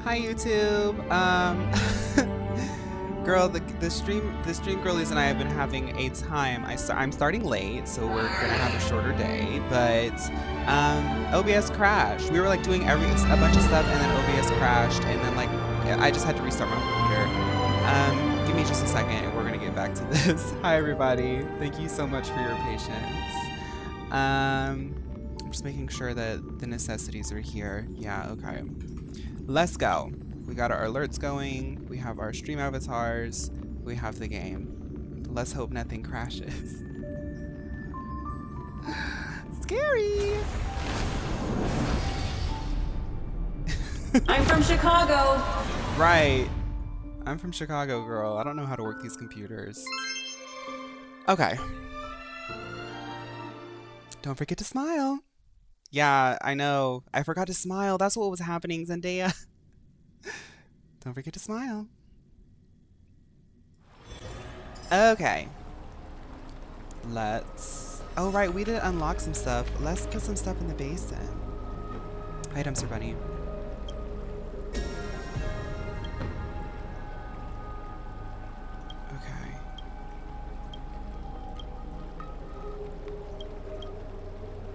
Hi YouTube. Girl, the stream girlies and I have been having a time. I'm starting late, so we're gonna have a shorter day. But OBS crashed. We were like doing a bunch of stuff, and then OBS crashed, and then like I just had to restart my computer. Give me just a second, and we're gonna get back to this. Hi everybody. Thank you so much for your patience. I'm just making sure that the necessities are here. Yeah. Okay. Let's go. We got our alerts going. We have our stream avatars. We have the game. Let's hope nothing crashes. Scary. I'm from Chicago. Right. I'm from Chicago, girl. I don't know how to work these computers. Okay. Don't forget to smile. Yeah, I know. I forgot to smile. That's what was happening, Zendaya. Don't forget to smile. Okay. Let's... Oh, right. We did unlock some stuff. Let's put some stuff in the basin. Hi, Dumpster Bunny. Okay.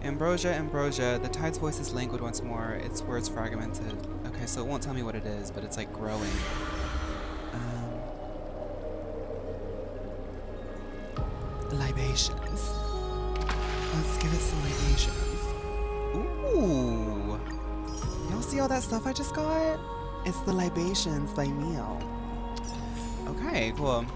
Ambrosia, the tide's voice is languid once more, its words fragmented. Okay, so it won't tell me what it is, but it's like growing. Libations. Let's give it some libations. Ooh! Y'all see all that stuff I just got? It's the libations by Neil. Okay, cool.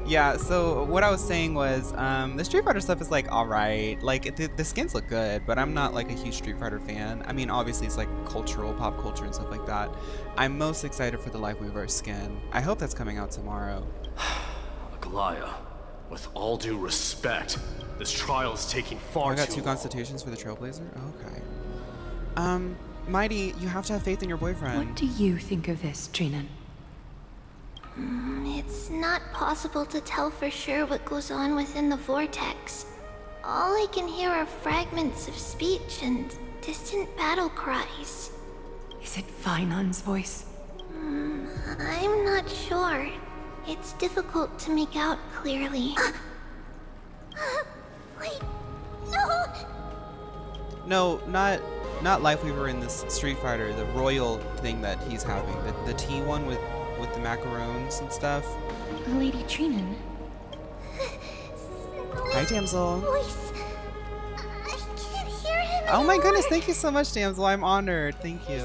Yeah, so what I was saying was, the Street Fighter stuff is like alright. Like, the skins look good, but I'm not like a huge Street Fighter fan. I mean, obviously it's like cultural, pop culture and stuff like that. I'm most excited for the Life Weaver skin. I hope that's coming out tomorrow. Aglaya, with all due respect, this trial is taking far too long. I got 2 constitutions for the Trailblazer? Okay. Mighty, you have to have faith in your boyfriend. What do you think of this, Trinan? It's not possible to tell for sure what goes on within the vortex. All I can hear are fragments of speech and distant battle cries. Is it Phaun's voice? I'm not sure. It's difficult to make out clearly. Wait, no! No, not Life Weaver in this Street Fighter, the royal thing that he's having. The T one with the macaroons and stuff. Lady Trinan. Hi, damsel. Voice. I can't hear him. Oh my goodness, anymore. thank you so much, damsel. I'm honored. Thank you.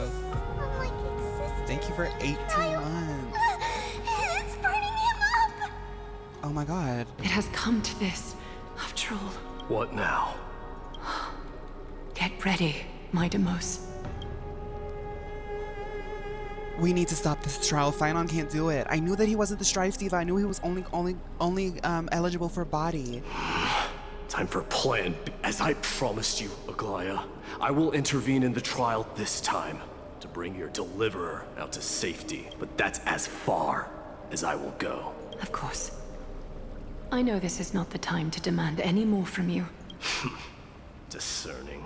Unlike existence Thank you for 18 months. It's burning him up. Oh my god. It has come to this, after all. What now? Get ready, mydei. We need to stop this trial. Phaun can't do it. I knew that he wasn't the Strife Diva. I knew he was only eligible for body. Time for plan B. As I promised you, Aglaya, I will intervene in the trial this time to bring your deliverer out to safety. But that's as far as I will go. Of course. I know this is not the time to demand any more from you. Discerning.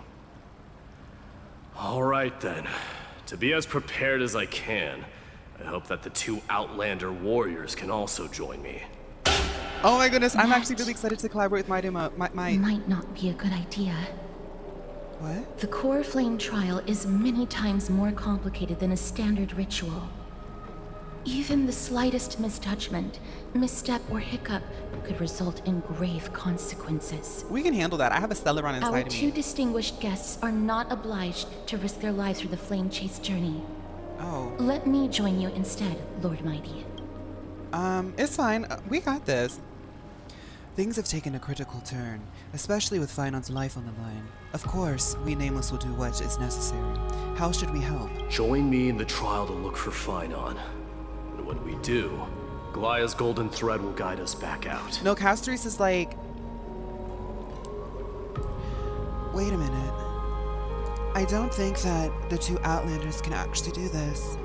All right then. To be as prepared as I can, I hope that the 2 Outlander warriors can also join me. Oh my goodness, I'm actually really excited to collaborate with Might not be a good idea. What? The core flame trial is many times more complicated than a standard ritual. Even the slightest misjudgment, misstep, or hiccup could result in grave consequences. We can handle that. I have a Stellaron inside Our of 2 me. distinguished guests are not obliged to risk their lives through the flame chase journey. Oh. Let me join you instead, Lord Mighty. It's fine. We got this. Things have taken a critical turn, especially with Phaun's life on the line. Of course, we Nameless will do what is necessary. How should we help? Join me in the trial to look for Phaun. And when we do, Aglaya's golden thread will guide us back out. No, Castries is like... Wait a minute. I don't think that the 2 Outlanders can actually do this.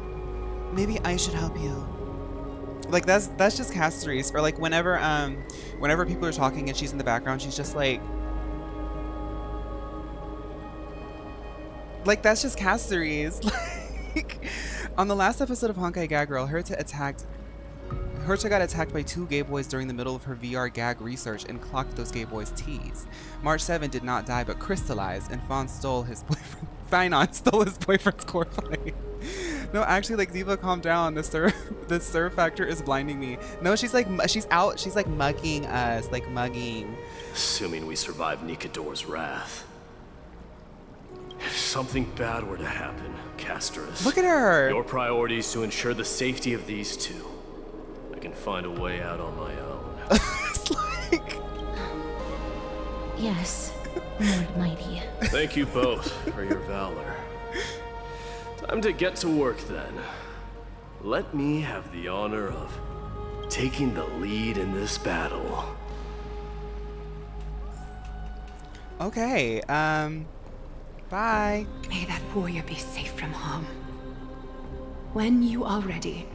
Maybe I should help you. Like, that's just Castries. Or like whenever people are talking and she's in the background, she's just like... Like, that's just Caceres. Like, on the last episode of Honkai Gag Girl, Herta got attacked by 2 gay boys during the middle of her VR gag research and clocked those gay boys' tees. March 7 did not die but crystallized, and Phaun stole his boyfriend. Phaon stole his boyfriend's core plate. No, actually, like, Diva, calm down. The serve factor is blinding me. No, she's like mugging us, like mugging. Assuming we survive Nikador's wrath. If something bad were to happen, Krateros, Look at her. your priority is to ensure the safety of these 2. I can find a way out on my own. It's like... Yes, Lord Mighty. Thank you both for your valor. Time to get to work then. Let me have the honor of taking the lead in this battle. Okay, bye. May that warrior be safe from harm. When you are ready,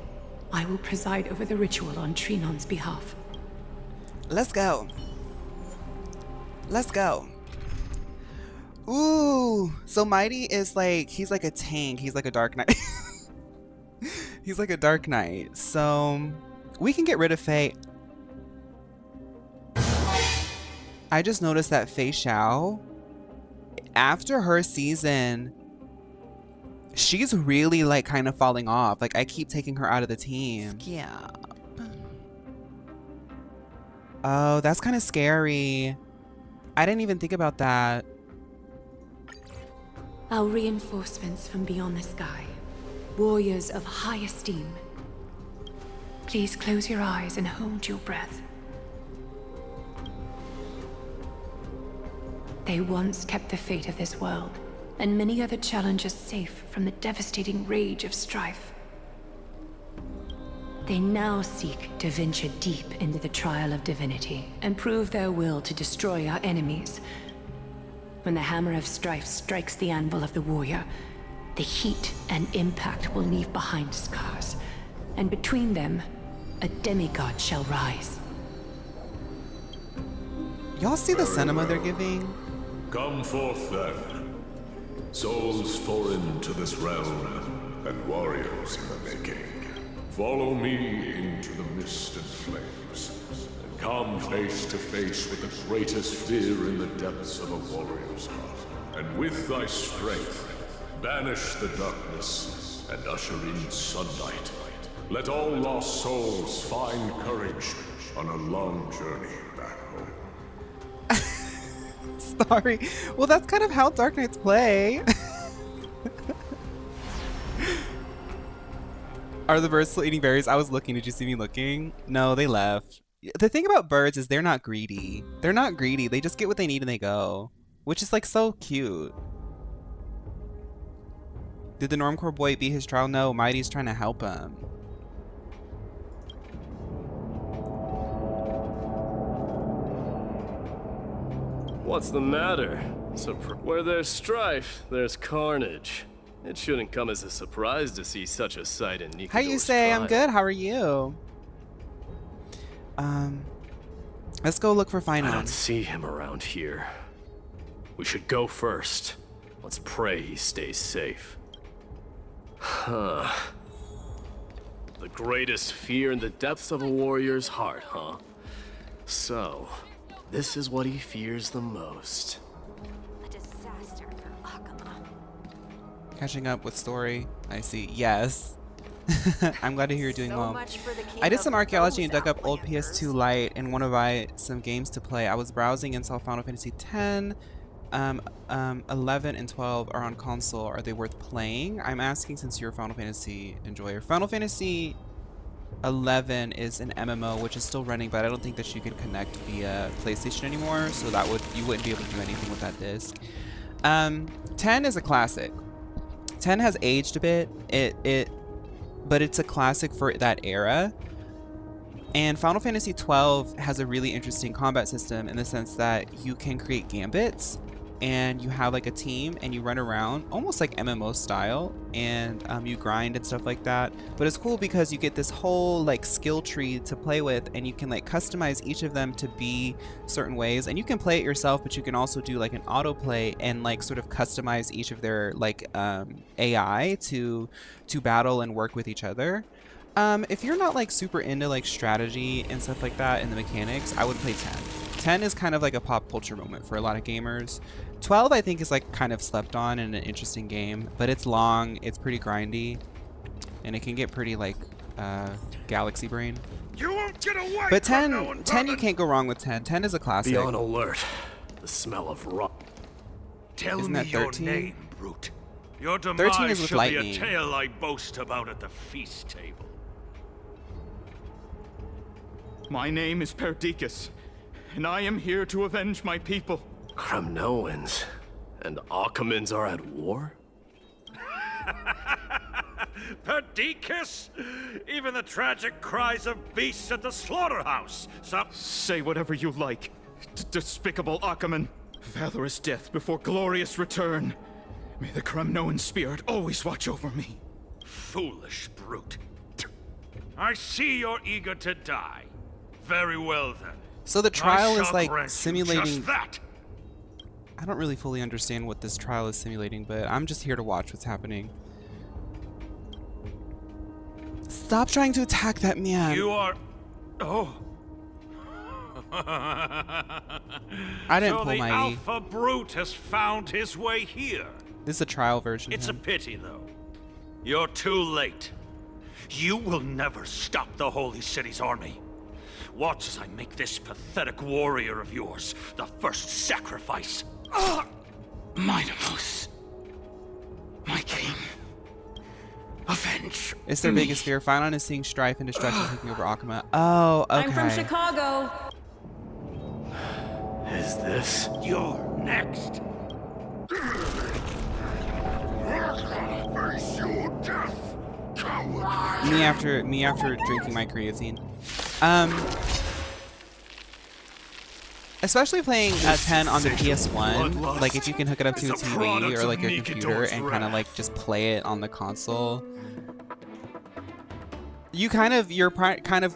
I will preside over the ritual on Trinon's behalf. Let's go. Let's go. Ooh, so Mighty is like, he's like a tank. He's like a Dark Knight. He's like a Dark Knight. So we can get rid of Faye. I just noticed that Fei Xiao, after her season, she's really like kind of falling off. Like, I keep taking her out of the team. Yeah. Oh, that's kind of scary. I didn't even think about that. Our reinforcements from beyond the sky, warriors of high esteem. Please close your eyes and hold your breath. They once kept the fate of this world and many other challenges safe from the devastating rage of strife. They now seek to venture deep into the trial of divinity and prove their will to destroy our enemies. When the hammer of strife strikes the anvil of the warrior, the heat and impact will leave behind scars, and between them, a demigod shall rise. Y'all see the cinema they're giving? Come forth then, souls foreign to this realm, and warriors in the making. Follow me into the mist and flames, and come face to face with the greatest fear in the depths of a warrior's heart. And with thy strength, banish the darkness and usher in sunlight. Let all lost souls find courage on a long journey back home. Sorry. Well, that's kind of how Dark Knights play. Are the birds still eating berries? I was looking. Did you see me looking? No, they left. The thing about birds is they're not greedy. They're not greedy. They just get what they need and they go. Which is like so cute. Did the Normcore boy beat his trial? No, Mighty's trying to help him. What's the matter? Where there's strife, there's carnage. It shouldn't come as a surprise to see such a sight in Nikador's How you say? trial. I'm good. How are you? Let's go look for I don't Phaon. see him around here. We should go first. Let's pray he stays safe. Huh. The greatest fear in the depths of a warrior's heart, huh? So, this is what he fears the most. A disaster for Akama. Catching up with story. I see. Yes. I'm glad to hear you're doing well. Much for the king I did of some archaeology and those dug up old Outlanders. PS2 Lite and want to buy some games to play. I was browsing and saw Final Fantasy X, 11 and 12 are on console. Are they worth playing? I'm asking since you're a Final Fantasy enjoyer. Final Fantasy 11 is an MMO which is still running, but I don't think that you can connect via PlayStation anymore, so that you wouldn't be able to do anything with that disc. 10 is a classic. 10 has aged a bit. But it's a classic for that era. And Final Fantasy 12 has a really interesting combat system in the sense that you can create gambits and you have like a team and you run around almost like MMO style, and you grind and stuff like that. But it's cool because you get this whole like skill tree to play with, and you can like customize each of them to be certain ways, and you can play it yourself, but you can also do like an autoplay and like sort of customize each of their like AI to battle and work with each other. If you're not like super into like strategy and stuff like that and the mechanics, I would play 10. 10 is kind of like a pop culture moment for a lot of gamers. 12 I think is like kind of slept on and an interesting game, but it's long, it's pretty grindy, and it can get pretty like galaxy brain. You won't get away. But 10 you can't go wrong with 10. 10 is a classic. Be on alert. The smell of rot. Tell Isn't me that your 13? name, brute. Your 13 demise is with shall be lightning. a tale I boast about at the feast table. My name is Perdiccas, and I am here to avenge my people. Kremnoans and Akamans are at war? Perdiccas? Even the tragic cries of beasts at the slaughterhouse. Say whatever you like, despicable Akaman. Valorous death before glorious return. May the Kremnoan spirit always watch over me. Foolish brute. I see you're eager to die. Very well then. So the trial I is shall like grant you simulating. just that. I don't really fully understand what this trial is simulating, but I'm just here to watch what's happening. Stop trying to attack that man. You are. Oh. I didn't so pull the my E. alpha brute has found his way here. This is a trial version. It's a of him. pity, though. You're too late. You will never stop the Holy City's army. Watch as I make this pathetic warrior of yours the first sacrifice. Mydei, my king, avenge. It's their biggest fear. Phaun is seeing strife and destruction taking over Akama. Oh, okay. I'm from Chicago. Is this? You're next. Face your death, coward. Me after drinking my creatine. Especially playing 10 on the PS1, like if you can hook it up to a TV or like your computer and kind of like just play it on the console, you're kind of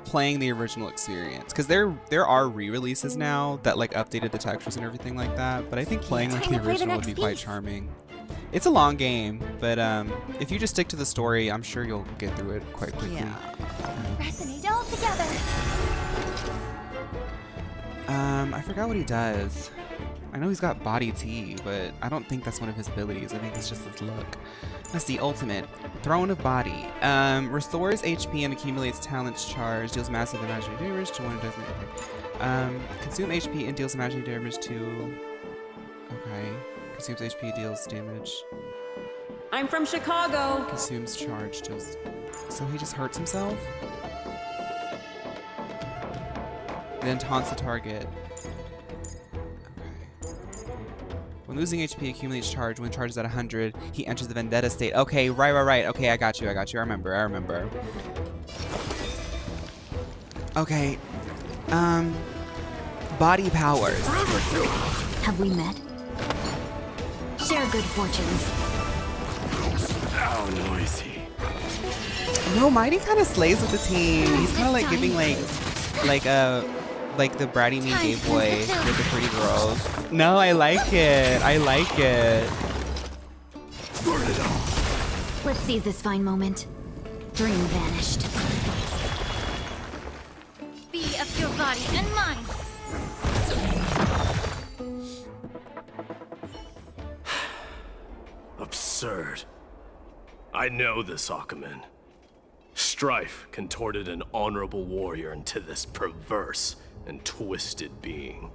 playing the original experience, because there are re-releases now that like updated the textures and everything like that, but I think playing like the original would be quite charming. It's a long game, but if you just stick to the story, I'm sure you'll get through it quite quickly. Resonate all together. I forgot what he does. I know he's got body T, but I don't think that's one of his abilities. I think it's just his look. That's the ultimate. Throne of Body. Restores HP and accumulates talents charge. Deals massive imaginary damage to one who doesn't. Okay. Consume HP and deals imaginary damage to. Okay. Consumes HP, deals damage. I'm from Chicago. Consumes charge, deals. So he just hurts himself? Then taunts the target. Okay. When losing HP, accumulates charge. When charge is at 100, he enters the vendetta state. Okay, right. Okay, I got you. I remember. Okay. Body powers. Have we met? Share good fortunes. How noisy. No, Mighty kind of slays with the team. He's kind of like giving like the bratty mean gay boy with the pretty girls. No, I like it. Let's seize this fine moment. Dream vanished. Be of your body and mine. Absurd. I know this Akaman. Strife contorted an honorable warrior into this perverse and twisted being.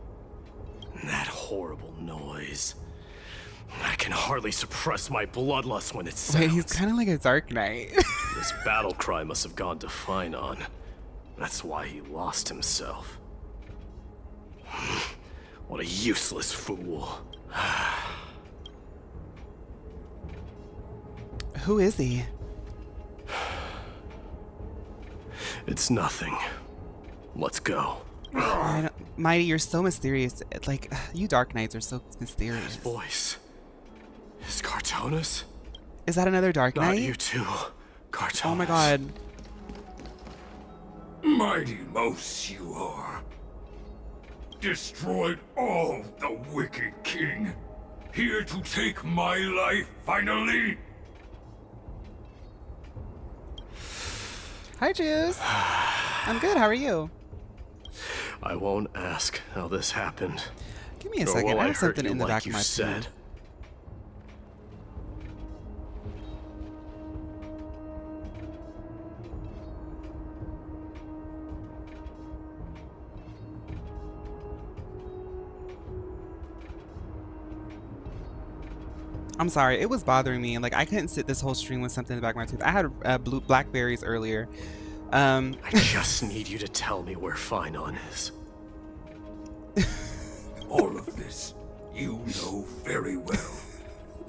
And that horrible noise. I can hardly suppress my bloodlust when it sounds. Wait, he's kind of like a Dark Knight. This battle cry must have gone to phaun. That's why he lost himself. What a useless fool. Who is he? It's nothing. Let's go. Mighty, you're so mysterious. Like, you Dark Knights are so His mysterious. voice is Cartonis. Is that another Dark Not Knight? you too, Cartonis. Oh my god. Mighty mouse you are. Destroyed all the wicked king. Here to take my life finally. Hi, Juice. I'm good. How are you? I won't ask how this happened. Give me a Nor second. will I I have hurt something you in the like back of you my said. said. I'm sorry, it was bothering me. Like, I couldn't sit this whole stream with something in the back of my tooth. I had blue blackberries earlier. I just need you to tell me where phaun is. All of this you know very well.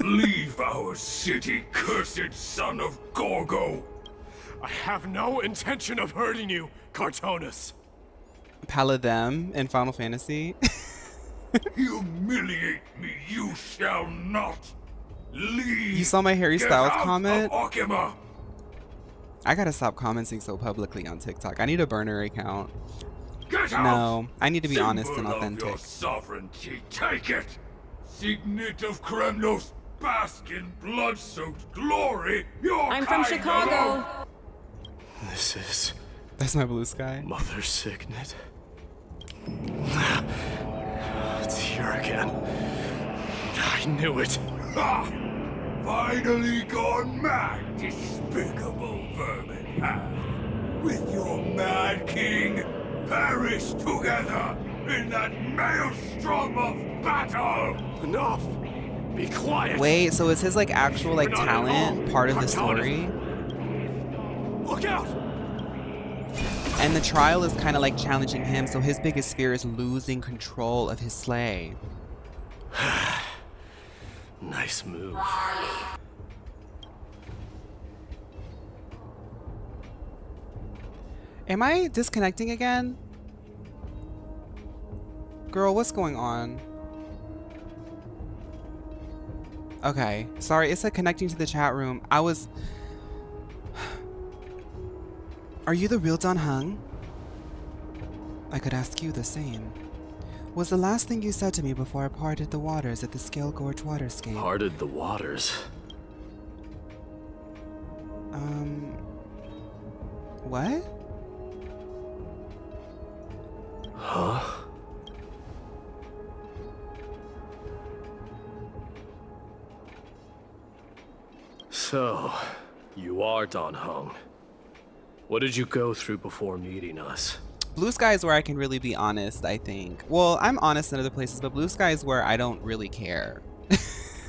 Leave our city, cursed son of Gorgo. I have no intention of hurting you, Cartonis. Paladem in Final Fantasy. Humiliate me, you shall not. Leave. You saw my Harry Get Styles out comment? of Okima. I gotta stop commenting so publicly on TikTok. I need a burner account. Get out. No, I need to be honest and Symbol of authentic. your sovereignty, take it. Signet of Kremnos, bask in blood-soaked glory. Your I'm from kind Chicago. alone. This is That's my blue sky. Mother's signet. It's here again. I knew it. Ha! Finally gone mad, despicable vermin have. With your mad king, perish together in that maelstrom of battle! Enough! Be quiet! Wait, so is his like actual like We're not talent alone, part of the Cartonis. story? Look out! And the trial is kind of like challenging him, so his biggest fear is losing control of his sleigh. Nice move. Am I disconnecting again? Girl, what's going on? Okay, sorry, it said connecting to the chat room. Are you the real Don Hung? I could ask you the same. Was the last thing you said to me before I parted the waters at the Scale Gorge waterscape? Parted the waters. What? Huh? So, you are Don Hung. What did you go through before meeting us? Blue Sky is where I can really be honest, I think. Well, I'm honest in other places, but Blue Sky is where I don't really care.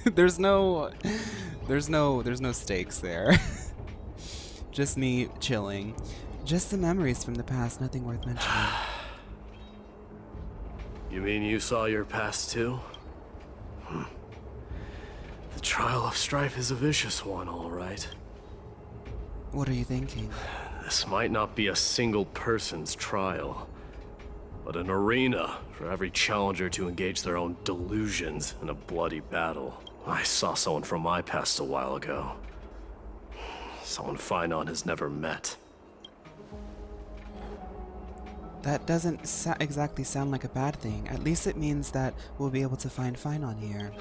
there's no stakes there. Just me chilling. Just the memories from the past, nothing worth mentioning. You mean you saw your past too? The trial of strife is a vicious one, all right. What are you thinking? This might not be a single person's trial, but an arena for every challenger to engage their own delusions in a bloody battle. I saw someone from my past a while ago. Someone phaun has never met. That doesn't exactly sound like a bad thing. At least it means that we'll be able to find phaun here.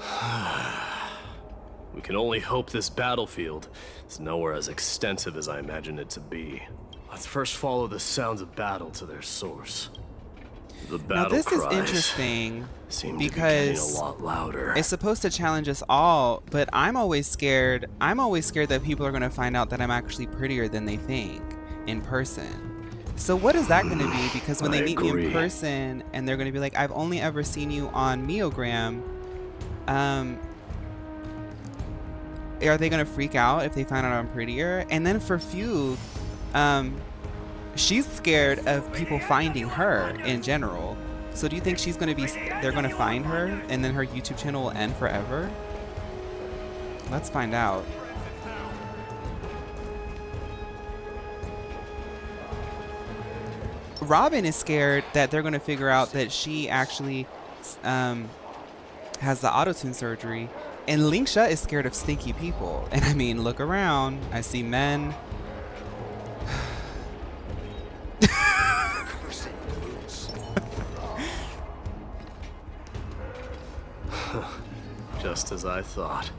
We can only hope this battlefield is nowhere as extensive as I imagined it to be. Let's first follow the sounds of battle to their source. The battle Now this is cries interesting seem to be getting a because lot louder. it's supposed to challenge us all, but I'm always scared. I'm always scared that people are going to find out that I'm actually prettier than they think in person. So what is that going to be? Because when I they meet me agree. in person and they're going to be like, I've only ever seen you on Meogram, are they going to freak out if they find out I'm prettier? And then for Fugue, she's scared of people finding her in general. So do you think she's going to be, they're going to find her and then her YouTube channel will end forever? Let's find out. Robin is scared that they're going to figure out that she actually has the auto-tune surgery. And Lingsha is scared of stinky people. And I mean, look around. I see men. Just as I thought.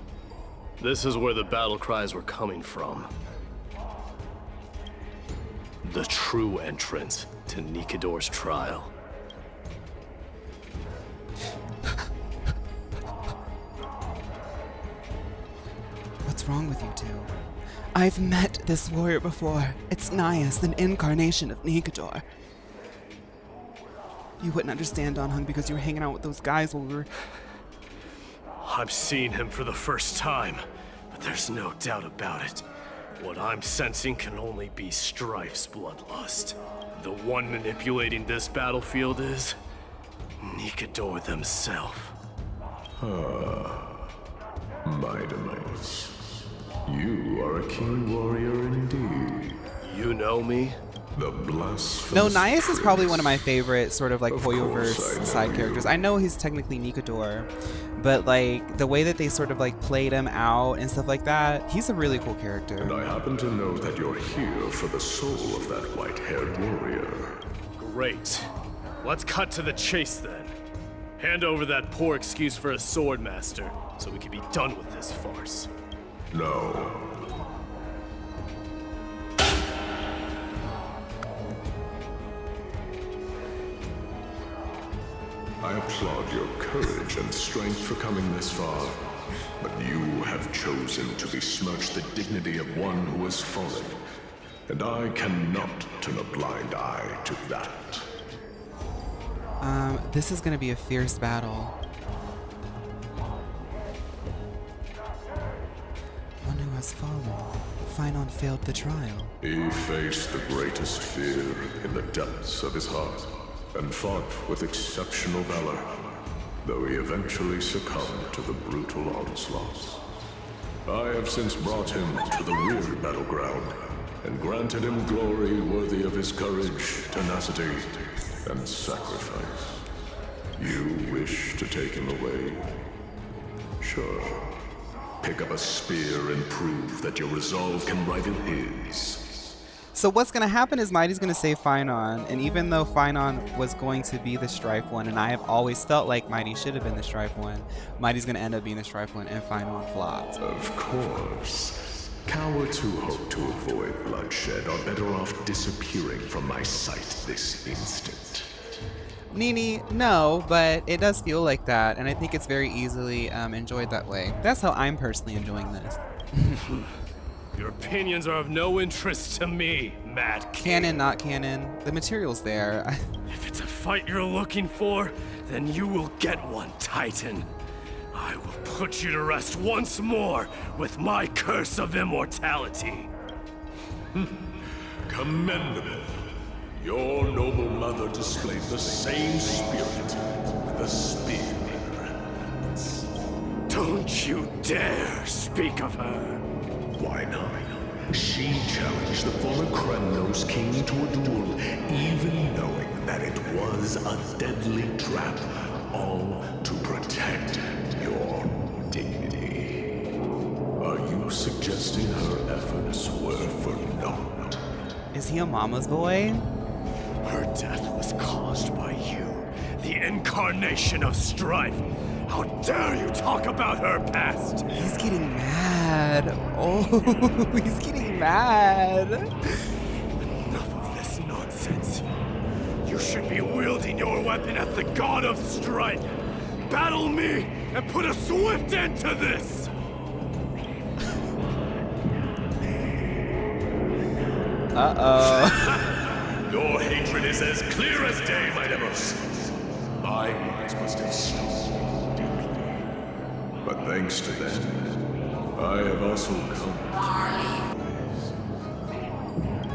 This is where the battle cries were coming from. The true entrance to Nikador's trial. What's wrong with you two? I've met this warrior before. It's Gnaeus, an incarnation of Nikador. You wouldn't understand, Don Hung, because you were hanging out with those guys while we were... I'm seeing him for the first time, but there's no doubt about it. What I'm sensing can only be Strife's bloodlust. The one manipulating this battlefield is Nikador themselves. Mydei. You are a keen warrior indeed. You know me? The blasphemous. No, Gnaeus is probably one of my favorite sort of like Of course Hoyoverse I know side you. characters. I know he's technically Nikador, but like the way that they sort of like played him out and stuff like that, he's a really cool character. And I happen to know that you're here for the soul of that white-haired warrior. Great. Let's cut to the chase then. Hand over that poor excuse for a sword master, so we can be done with this farce. No. I applaud your courage and strength for coming this far, but you have chosen to besmirch the dignity of one who has fallen, and I cannot turn a blind eye to that. This is gonna be a fierce battle. One who has fallen. Phaun failed the trial. He faced the greatest fear in the depths of his heart, and fought with exceptional valor, though he eventually succumbed to the brutal onslaughts. I have since brought him to the rear battleground, and granted him glory worthy of his courage, tenacity, and sacrifice. You wish to take him away? Sure. Pick up a spear and prove that your resolve can rival his. So what's gonna happen is Mighty's gonna save Phaun, and even though Phaun was going to be the Strife one, and I have always felt like Mighty should have been the Strife one, Mighty's gonna end up being the Strife one, and Phaun flopped. Of course. Cowards who hope to avoid bloodshed are better off disappearing from my sight this instant. Nini, no, but it does feel like that, and I think it's very easily enjoyed that way. That's how I'm personally enjoying this. Your opinions are of no interest to me, Mad King. Canon, not canon. The material's there. If it's a fight you're looking for, then you will get one, Titan. I will put you to rest once more with my curse of immortality. Commendable. Your noble mother displayed the same spirit with a spear in her hands. Don't you dare speak of her. Why not? She challenged the former Krateros king to a duel, even knowing that it was a deadly trap, all to protect your dignity. Are you suggesting her efforts were for naught? Is he a mama's boy? Her death was caused by you, the incarnation of strife. How dare you talk about her past? He's getting mad. Oh, he's getting mad. Enough of this nonsense. You should be wielding your weapon at the god of strife. Battle me and put a swift end to this. Uh-oh. Your hatred is as clear as day, my devils. My eyes must have stung deeply. But thanks to them, I have also come.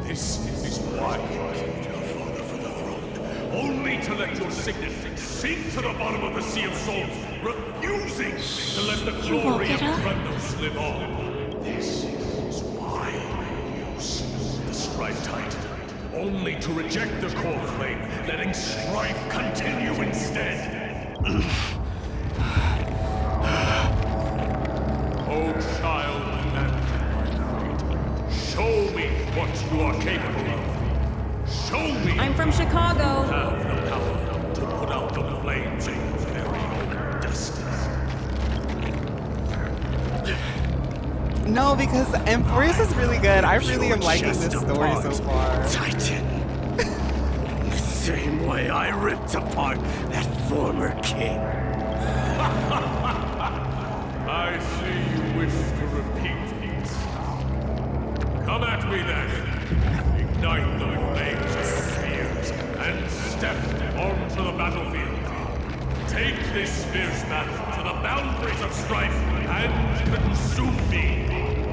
This is why you killed your father for the throne. Only to let your signet sink to the bottom of the Sea of Souls, refusing to let the glory of Krateros live on. This is why you slew the Strife Titan. only to reject the core flame, letting strife continue instead. Oh, child, and my fate, show me what you are capable of. Show me. I'm from Chicago. You have the power to put out the flames of your very own destiny. No, because Emphorius is really good. I really am liking this story so far. Titan. The same way I ripped apart that former king. I see you wish to repeat these. Come at me then. Ignite the flames of your fears and step onto the battlefield. Take this fierce battle to the boundaries of strife and consume me.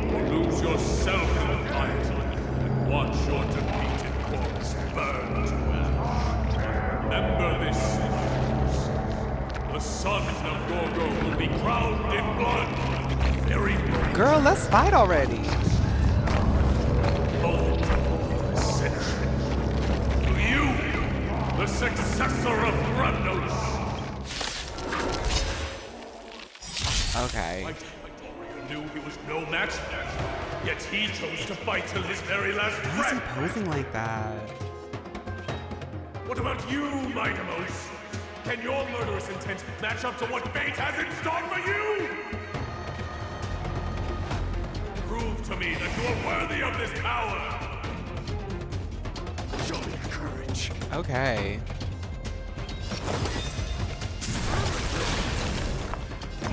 Or lose yourself in the fight and watch your defeated corpse burn to ash. Remember this, Gnaeus. The son of Gorgo will be crowned in blood. Very bright. Girl, let's fight already. Ascension. To you, the successor of Krateros. Okay. My warrior knew he was no match, yet he chose to fight till his very last Why is he breath. posing like that? What about you, mydei? Can your murderous intent match up to what fate has in store for you? Prove to me that you are worthy of this power. Show me your courage. Okay.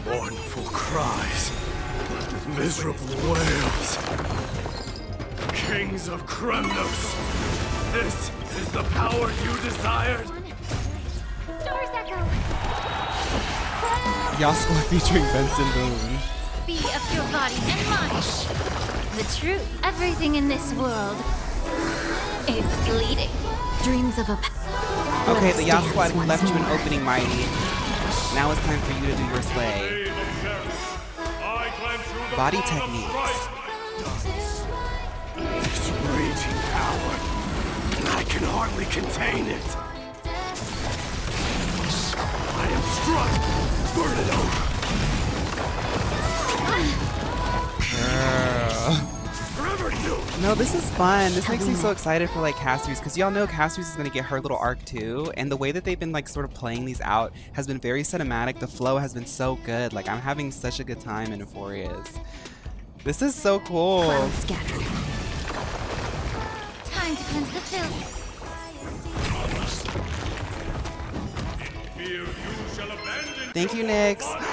Mournful cries, with miserable wails. Kings of Krateros, this is the power you desired? Stars echo. Yasuo featuring Benson Boone. Be of your body and mind. The truth. Everything in this world is fleeting. Dreams of a Okay, the Yasuo left you an opening, Mighty. Now it's time for you to do your slay. I climb through the Body dawn of techniques. strife. This raging power, I can hardly contain it. I am struck. Burn it over. Forever you. No, this is fun. This makes me so excited for like Cassius, because y'all know Cassius is gonna get her little arc too, and the way that they've been like sort of playing these out has been very cinematic. The flow has been so good. Like I'm having such a good time in Euphoria's. This is so cool. scattered. Time to cleanse the filth. Here you shall abandon Thank you, your Nyx. body,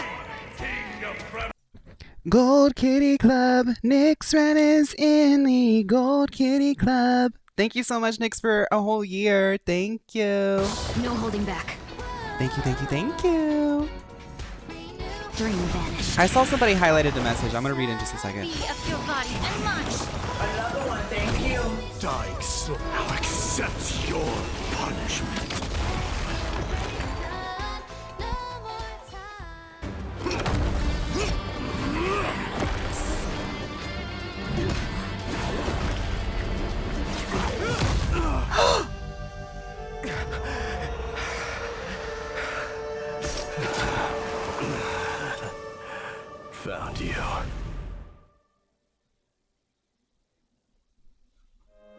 King of Krateros. Gold Kitty Club. Nyx Ren is in the Gold Kitty Club. Thank you so much, Nyx, for a whole year. Thank you. No holding back. Thank you, thank you, thank you. Dream vanished. I saw somebody highlighted the message. I'm gonna read it in just a second. Be of your body and mind. Dying soul now accepts your punishment. Found you.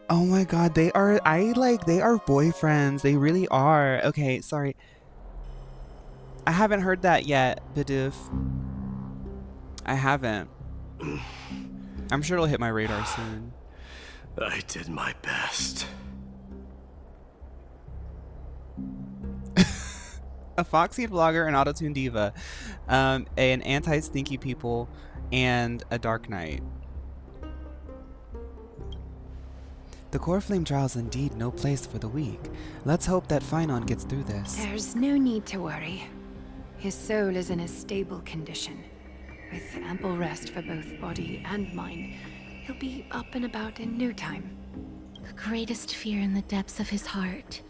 Oh my god, they are boyfriends. They really are. Okay, sorry. I haven't heard that yet, Bidoof. I haven't. I'm sure it'll hit my radar soon. I did my best. A Foxy vlogger, an autotune diva, an anti-stinky people, and a Dark Knight. The core flame trial is indeed no place for the weak. Let's hope that phaun gets through this. There's no need to worry. His soul is in a stable condition. With ample rest for both body and mind, he'll be up and about in no time. The greatest fear in the depths of his heart.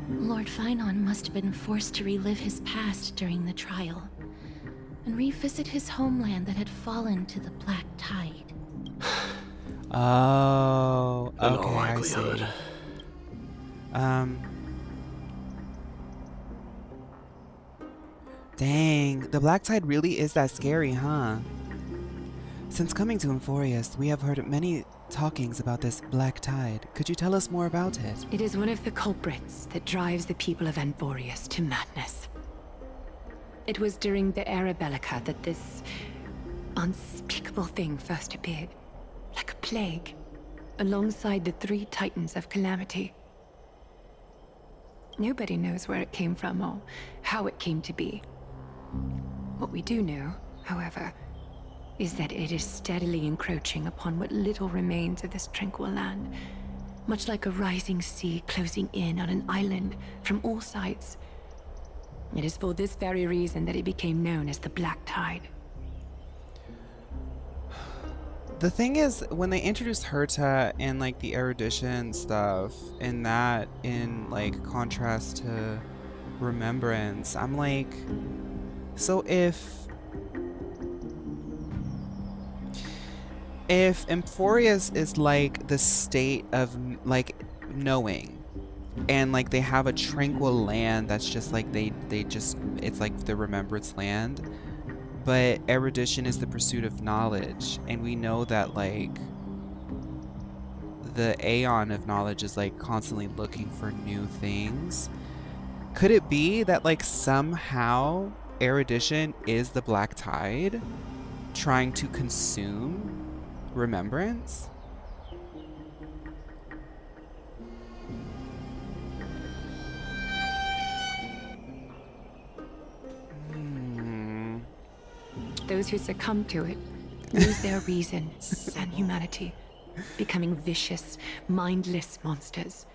Lord Phaun must have been forced to relive his past during the trial, and revisit his homeland that had fallen to the black tide. Oh, In okay, all I see. likelihood. Dang, the black tide really is that scary, huh? Since coming to Emphorius, we have heard many talkings about this black tide. Could you tell us more about it? It is one of the culprits that drives the people of Emphorius to madness. It was during the Era Bellica that this unspeakable thing first appeared, like a plague, alongside the 3 titans of calamity. Nobody knows where it came from or how it came to be. What we do know, however, is that it is steadily encroaching upon what little remains of this tranquil land, much like a rising sea closing in on an island from all sides. It is for this very reason that it became known as the Black Tide. The thing is, when they introduced Herta and like the erudition stuff, and that in like contrast to remembrance, I'm like, so if Emphorius is like the state of like knowing, and like they have a tranquil land that's just like they just, it's like the remembrance land, but erudition is the pursuit of knowledge, and we know that like the aeon of knowledge is like constantly looking for new things. Could it be that like somehow erudition is the black tide trying to consume remembrance? Those who succumb to it lose their reason and humanity, becoming vicious, mindless monsters.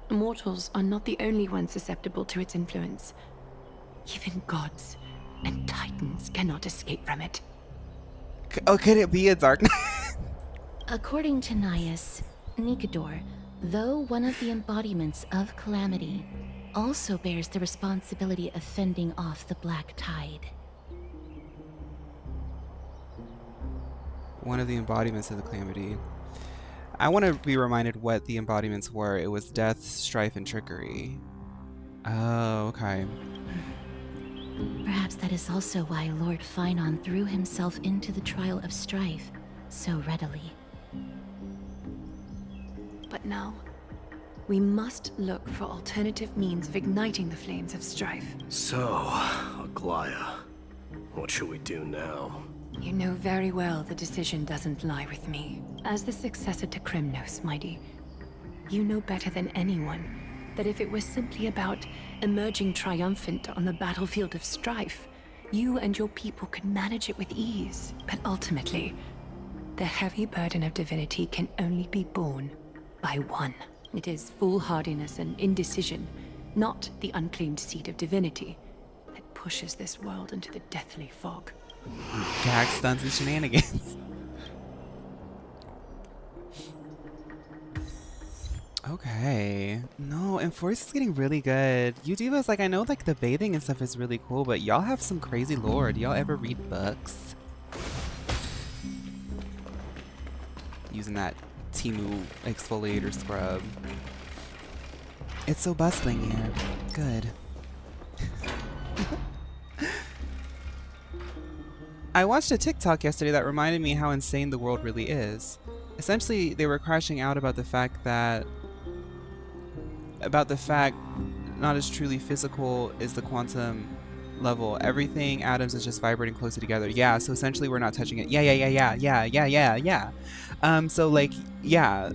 Mortals are not the only ones susceptible to its influence. Even gods and titans cannot escape from it. Oh, could it be a dark According to Gnaeus, Nicodor, though one of the embodiments of calamity, also bears the responsibility of fending off the black tide. One of the embodiments of the calamity. I want to be reminded what the embodiments were. It was death, strife, and trickery. Oh, okay. Perhaps that is also why Lord Phaun threw himself into the trial of strife so readily. But now, we must look for alternative means of igniting the flames of strife. So, Aglaia, what should we do now? You know very well the decision doesn't lie with me. As the successor to Kremnos, mydei, you know better than anyone that if it was simply about emerging triumphant on the battlefield of strife, you and your people could manage it with ease. But ultimately, the heavy burden of divinity can only be borne by one. It is foolhardiness and indecision, not the unclaimed seed of divinity, that pushes this world into the deathly fog. Gag stunts and shenanigans. Okay. No, Enforce is getting really good. You divas, like, I know like the bathing and stuff is really cool, but y'all have some crazy lore. Do y'all ever read books? Using that Timu exfoliator scrub. It's so bustling here. Good. I watched a TikTok yesterday that reminded me how insane the world really is. Essentially, they were crashing out about the fact not as truly physical is the quantum level. Everything, atoms, is just vibrating closely together. Yeah, so essentially we're not touching it. Yeah. So like, yeah,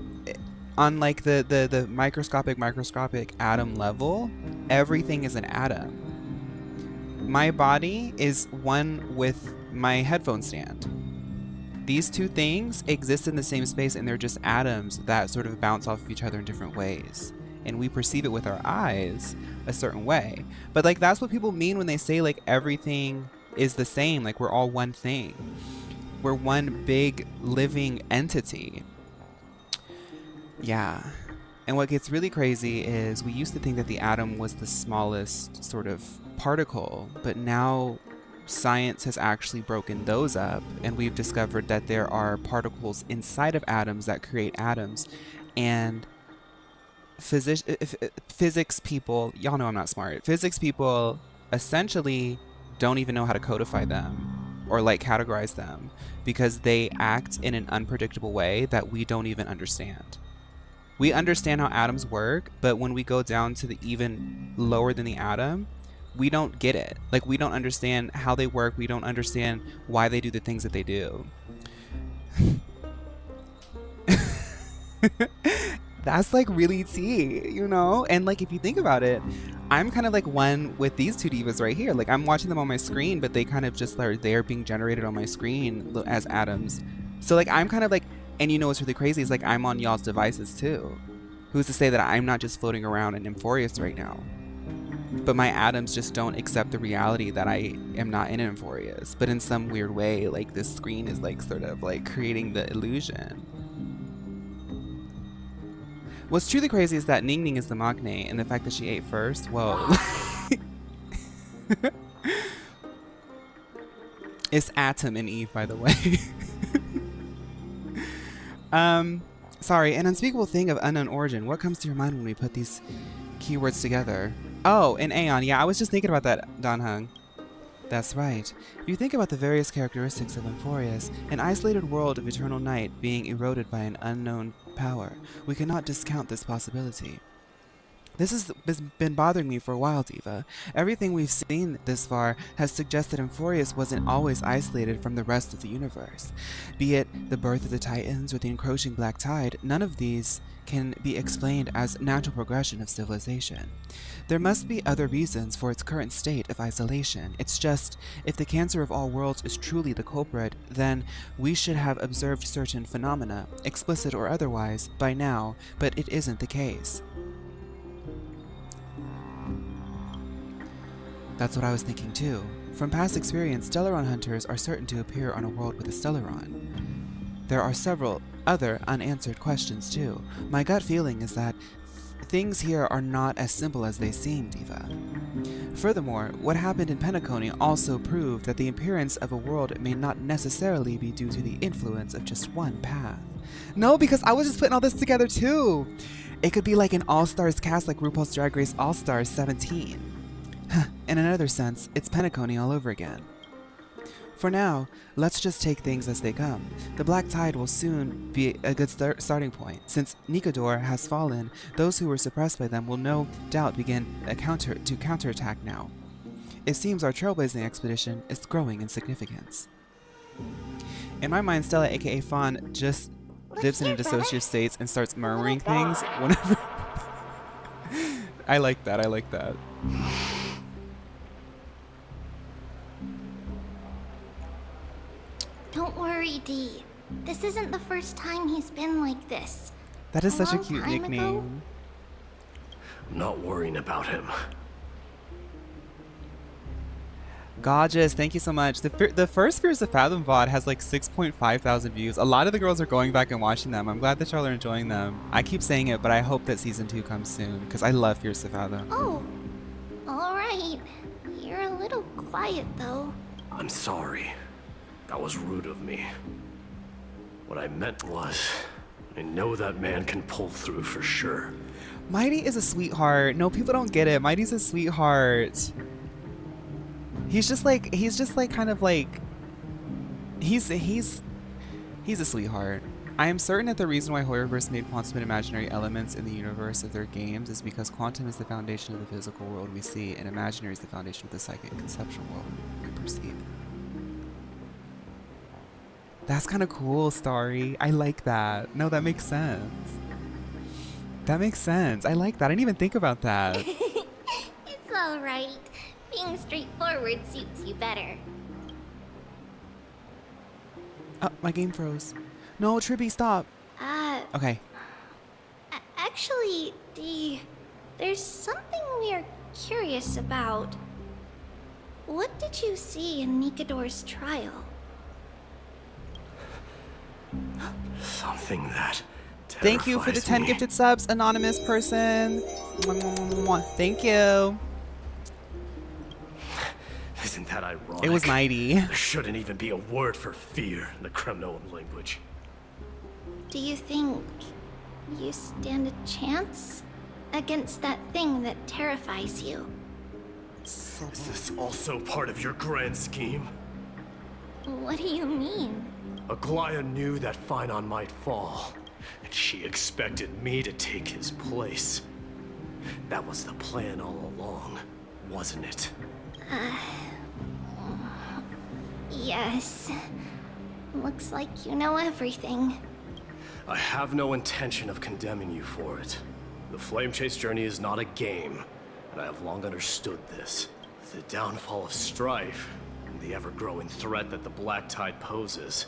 on like the microscopic atom level, everything is an atom. My body is one with my headphone stand. These two things exist in the same space, and they're just atoms that sort of bounce off of each other in different ways. And we perceive it with our eyes a certain way. But like, that's what people mean when they say like everything is the same, like we're all one thing. We're one big living entity. Yeah. And what gets really crazy is we used to think that the atom was the smallest sort of particle, but now science has actually broken those up, and we've discovered that there are particles inside of atoms that create atoms. And physics people, y'all know I'm not smart. Physics people essentially don't even know how to codify them or like categorize them because they act in an unpredictable way that we don't even understand. We understand how atoms work, but when we go down to the even lower than the atom, we don't get it. Like, we don't understand how they work. We don't understand why they do the things that they do. That's like really tea, you know? And like, if you think about it, I'm kind of like one with these two divas right here. Like, I'm watching them on my screen, but they kind of just are there being generated on my screen as atoms. So like, I'm kind of like, and you know what's really crazy is like, I'm on y'all's devices too. Who's to say that I'm not just floating around in Emphorius right now? But my atoms just don't accept the reality that I am not in Emphorius. But in some weird way, like, this screen is like sort of like creating the illusion. What's truly crazy is that Ning Ning is the Magne, and the fact that she ate first. Whoa. It's Atom and Eve, by the way. Sorry, an unspeakable thing of unknown origin. What comes to your mind when we put these keywords together? Oh, an Aeon. Yeah, I was just thinking about that, Don Hung. That's right. If you think about the various characteristics of Emphorius, an isolated world of eternal night being eroded by an unknown power, we cannot discount this possibility. This has been bothering me for a while, Diva. Everything we've seen this far has suggested Emphorius wasn't always isolated from the rest of the universe. Be it the birth of the Titans or the encroaching Black Tide, none of these can be explained as natural progression of civilization. There must be other reasons for its current state of isolation. It's just, if the cancer of all worlds is truly the culprit, then we should have observed certain phenomena, explicit or otherwise, by now, but it isn't the case. That's what I was thinking too. From past experience, Stellaron hunters are certain to appear on a world with a Stellaron. There are several other unanswered questions too. My gut feeling is that things here are not as simple as they seem, Diva. Furthermore, what happened in Penacony also proved that the appearance of a world may not necessarily be due to the influence of just one path. No, because I was just putting all this together too. It could be like an all-stars cast like RuPaul's Drag Race All-Stars 17. In another sense, it's Penacony all over again. For now, let's just take things as they come. The Black Tide will soon be a good starting point. Since Nikodor has fallen, those who were suppressed by them will no doubt begin to counterattack now. It seems our trailblazing expedition is growing in significance. In my mind, Stella, aka Phaun, just dips into dissociative states and starts murmuring things whenever... I like that, I like that. Don't worry, Dee. This isn't the first time he's been like this. That is such a long cute time nickname. ago? I'm not worrying about him. Gorgeous, thank you so much. The first Fears of Fathom VOD has like 6.5 thousand views. A lot of the girls are going back and watching them. I'm glad that y'all are enjoying them. I keep saying it, but I hope that season 2 comes soon because I love Fears of Fathom. Oh, alright. You're a little quiet though. I'm sorry. That was rude of me. What I meant was, I know that man can pull through for sure. Mighty is a sweetheart. No, people don't get it. Mighty's a sweetheart. He's just like kind of like he's a sweetheart. I am certain that the reason why Horrorverse made quantum and imaginary elements in the universe of their games is because quantum is the foundation of the physical world we see, and imaginary is the foundation of the psychic conceptual world we perceive. That's kind of cool, Starry. I like that. No, that makes sense. That makes sense. I like that. I didn't even think about that. It's alright. Being straightforward suits you better. Oh, my game froze. No, Tribby, stop. Okay. Actually, Dee, there's something we're curious about. What did you see in Nikodor's trial? Something that Thank you for the 10 gifted subs, anonymous person. Mwah, mwah, mwah, mwah. Thank you. Isn't that that ironic? It was mighty. There shouldn't even be a word for fear in the Kremnoan language. Do you think you stand a chance against that thing that terrifies you? Is this also part of your grand scheme? What do you mean? Aglaia knew that phaun might fall, and she expected me to take his place. That was the plan all along, wasn't it? Yes. Looks like you know everything. I have no intention of condemning you for it. The Flame Chase journey is not a game, and I have long understood this. With the downfall of strife, and the ever-growing threat that the Black Tide poses,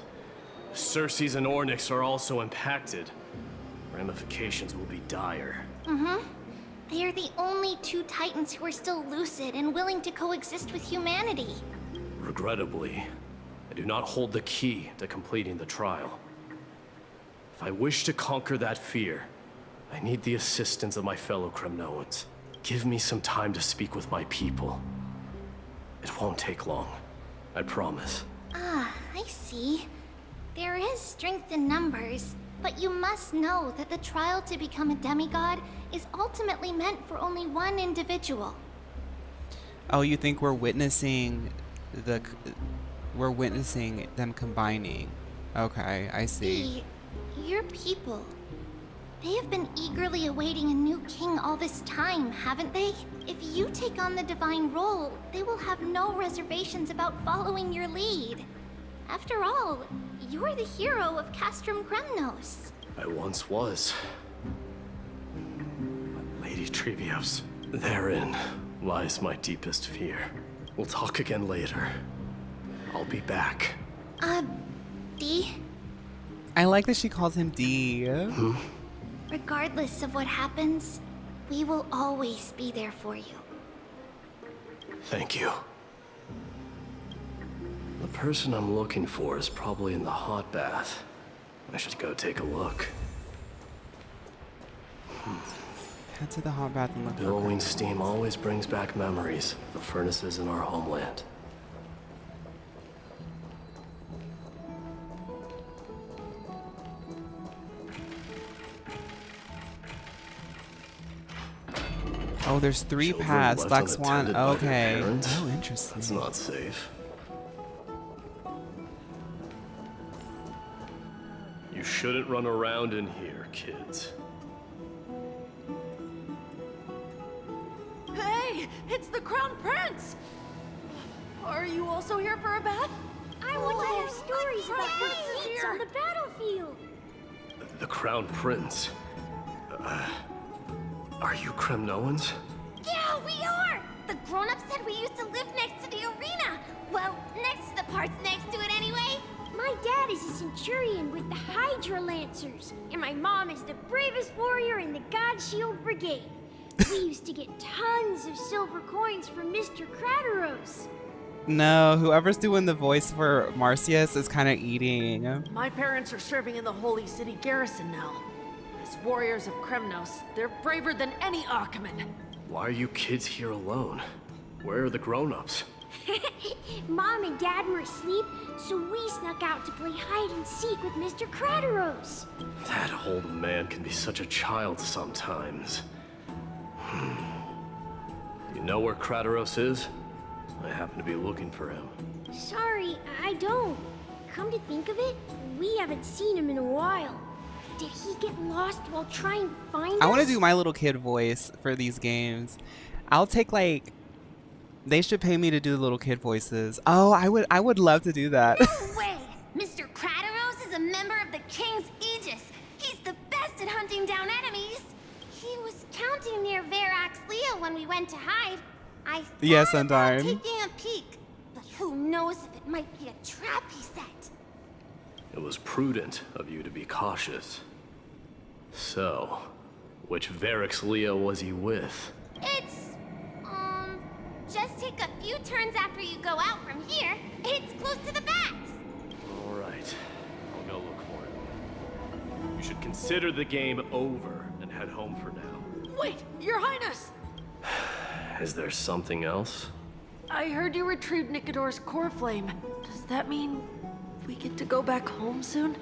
if Circes and Ornyx are also impacted, ramifications will be dire. They are the only two Titans who are still lucid and willing to coexist with humanity. Regrettably, I do not hold the key to completing the trial. If I wish to conquer that fear, I need the assistance of my fellow Kremnoans. Give me some time to speak with my people. It won't take long, I promise. I see. There is strength in numbers, but you must know that the trial to become a demigod is ultimately meant for only one individual. Oh, you think we're witnessing them combining? Okay, I see. Your people. They have been eagerly awaiting a new king all this time, haven't they? If you take on the divine role, they will have no reservations about following your lead. After all, you're the hero of Castrum Kremnos. I once was. But Lady Trebios, therein lies my deepest fear. We'll talk again later. I'll be back. D? I like that she calls him D. Regardless of what happens, we will always be there for you. Thank you. The person I'm looking for is probably in the hot bath. I should go take a look. Head to the hot bath and look for Billowing steam always brings back memories of the furnaces in our homeland. Oh, there's 3 Children paths. left Black Swan. unattended by their Okay. parents? Oh, interesting. That's not safe. You shouldn't run around in here, kids. Hey, it's the Crown Prince! Are you also here for a bath? I want to hear stories about your feats on the battlefield. The Crown Prince. Are you Kremnoans? Yeah, we are! The grown-ups said we used to live next to the arena. Well, next to the parts next to it anyway. My dad is a centurion with the Hydra Lancers, and my mom is the bravest warrior in the God Shield Brigade. We used to get tons of silver coins from Mr. Krateros. No, whoever's doing the voice for Marcius is kind of eating. My parents are serving in the Holy City garrison now. As warriors of Kremnos, they're braver than any Achaemen. Why are you kids here alone? Where are the grown-ups? Mom and Dad were asleep, so we snuck out to play hide and seek with Mr. Krateros. That old man can be such a child sometimes. You know where Krateros is? I happen to be looking for him. Sorry, I don't. Come to think of it, we haven't seen him in a while. Did he get lost while trying to find us? I want to do my little kid voice for these games. I'll take they should pay me to do the little kid voices. Oh, I would love to do that. No way! Mr. Krateros is a member of the King's Aegis. He's the best at hunting down enemies. He was counting near Verax Lea when we went to hide. I thought Yes, about Undyne. taking a peek, but who knows if it might be a trap he set. It was prudent of you to be cautious. So, which Verax Lea was he with? It's, just take a few turns after you go out from here. It's close to the bats. All right, I'll go look for him. You should consider the game over and head home for now. Wait, Your Highness! Is there something else? I heard you retrieved Nicodor's core flame. Does that mean we get to go back home soon?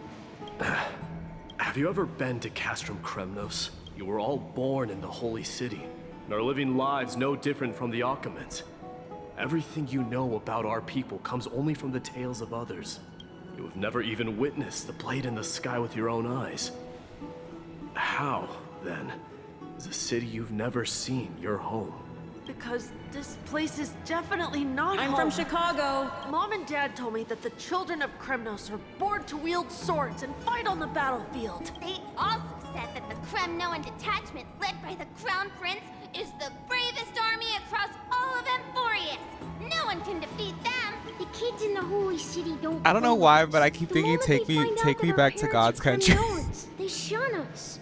Have you ever been to Castrum Kremnos? You were all born in the Holy City, and are living lives no different from the Achaemens. Everything you know about our people comes only from the tales of others. You have never even witnessed the blade in the sky with your own eyes. How, then, is a city you've never seen your home? Because this place is definitely not I'm home. from Chicago. Mom and Dad told me that the children of Kremnos are born to wield swords and fight on the battlefield. They also said that the Kremnoan detachment, led by the Crown Prince, is the bravest army across all of Emphorius. No one can defeat them. The kids in the Holy City don't. I don't know why, but I keep thinking, take me back to God's country. They shun us.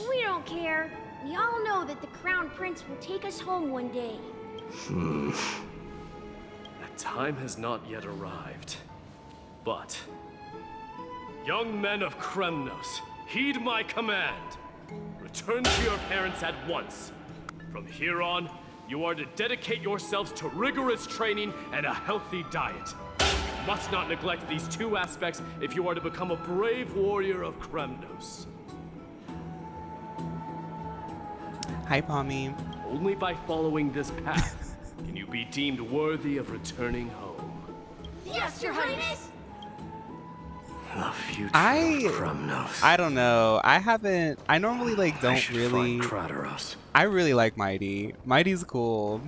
We don't care. We all know that the Crown Prince will take us home one day. That time has not yet arrived. But, young men of Kremnos, heed my command. Return to your parents at once. From here on, you are to dedicate yourselves to rigorous training and a healthy diet. You must not neglect these two aspects if you are to become a brave warrior of Kremnos. Hi, Pommy. Only by following this path can you be deemed worthy of returning home. Yes, Your Highness. The future of Kremnos. I don't know. I normally like don't really. Krateros. I really like Mydei. Mydei's cool.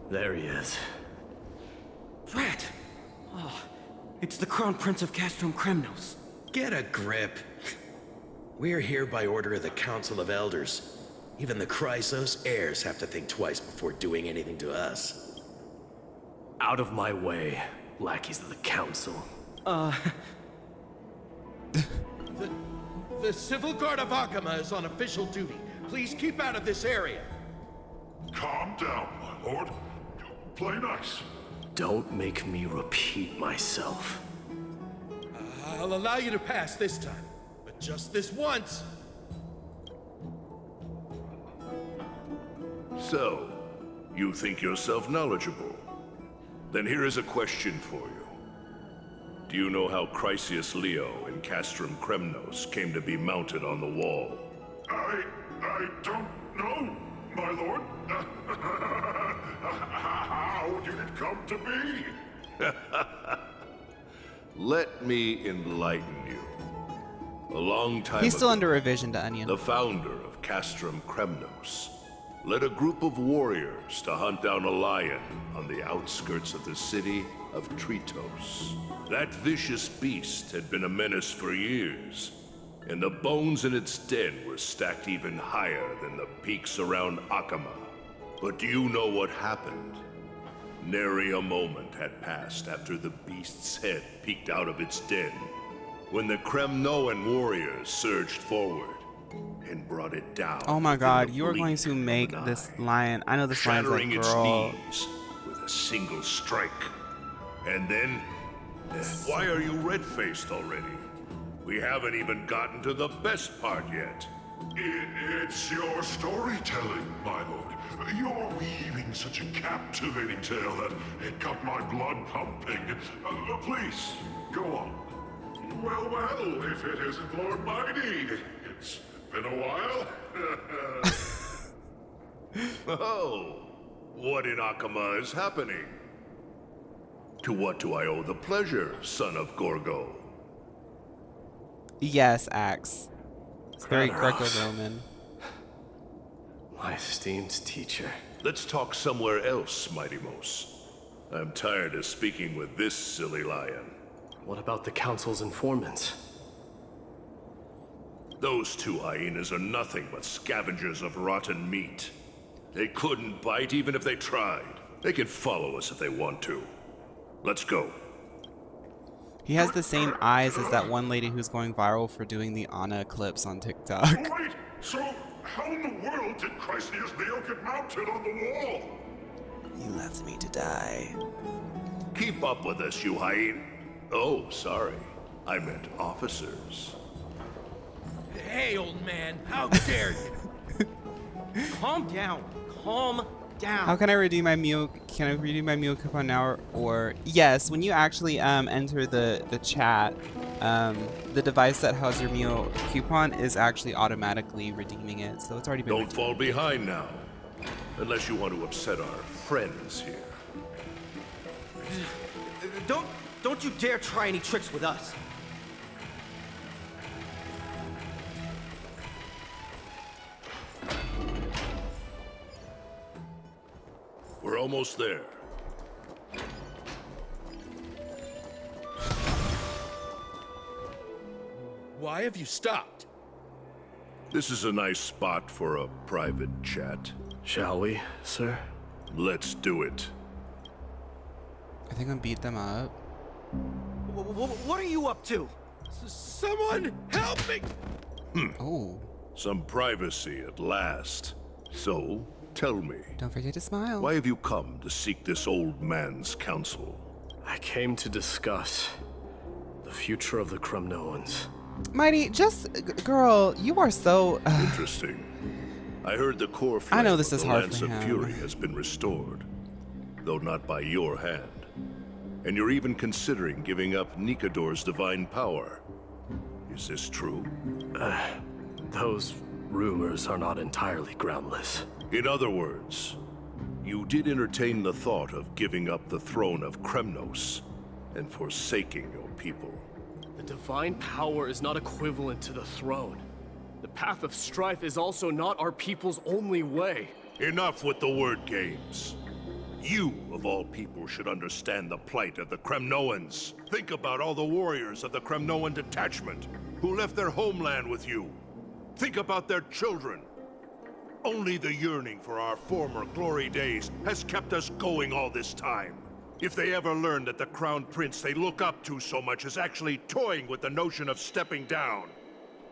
There he is. Frat! Oh, it's the Crown Prince of Castrum Kremnos. Get a grip. We're here by order of the Council of Elders. Even the Chrysos heirs have to think twice before doing anything to us. Out of my way, lackeys of the Council. The Civil Guard of Achaema is on official duty. Please keep out of this area. Calm down, my lord. Play nice. Don't make me repeat myself. I'll allow you to pass this time, but just this once. So, you think yourself knowledgeable? Then here is a question for you. Do you know how Chrysius Leo in Castrum Kremnos came to be mounted on the wall? I don't know, my lord. How did it come to be? Let me enlighten you. A long time He's still ago, under revision to Onion. the founder of Castrum Kremnos led a group of warriors to hunt down a lion on the outskirts of the city of Krateros. That vicious beast had been a menace for years, and the bones in its den were stacked even higher than the peaks around Achaema. But do you know what happened? Nary a moment had passed after the beast's head peeked out of its den, when the Kremnoan warriors surged forward and brought it down. Oh my god, you are going to make this lion. I know this lion's a shattering its girl. knees with a single strike. And then, why are you red-faced already? We haven't even gotten to the best part yet. It's your storytelling, my lord. You're weaving such a captivating tale that it got my blood pumping. Please, go on. Well, if it isn't Lord Mydei, it's been a while. Oh, what in Achaema is happening? To what do I owe the pleasure, son of Gorgo? Yes, Axe. It's very Krateros. Greco-Roman. My esteemed teacher. Let's talk somewhere else, Mydimos. I'm tired of speaking with this silly lion. What about the Council's informants? Those two hyenas are nothing but scavengers of rotten meat. They couldn't bite even if they tried. They can follow us if they want to. Let's go. He has the same eyes as that one lady who's going viral for doing the Anna clips on TikTok. Wait, so how in the world did Chrysius Leo get mounted on the wall? You left me to die. Keep up with us, you hyena. Oh, sorry. I meant officers. Hey, old man, how dare you? Calm down. calm down. How can I redeem my meal? Can I redeem my meal coupon now? Or yes, when you actually enter the chat, the device that has your meal coupon is actually automatically redeeming it. So it's already been. Don't fall behind now, unless you want to upset our friends here. Don't you dare try any tricks with us. We're almost there. Why have you stopped? This is a nice spot for a private chat. Shall we, sir? Let's do it. I think I'm beat them up. What are you up to? Someone help me! Oh. Some privacy at last. So, tell me. Don't forget to smile. Why have you come to seek this old man's counsel? I came to discuss the future of the Kremnoans. Mighty, girl, you are so. Interesting. I heard the core flame I know this of is the hard Lance for of him. Fury has been restored, though not by your hand. And you're even considering giving up Nikador's divine power. Is this true? Those rumors are not entirely groundless. In other words, you did entertain the thought of giving up the throne of Kremnos and forsaking your people. The divine power is not equivalent to the throne. The path of strife is also not our people's only way. Enough with the word games. You, of all people, should understand the plight of the Kremnoans. Think about all the warriors of the Kremnoan detachment who left their homeland with you. Think about their children. Only the yearning for our former glory days has kept us going all this time. If they ever learn that the crown prince they look up to so much is actually toying with the notion of stepping down,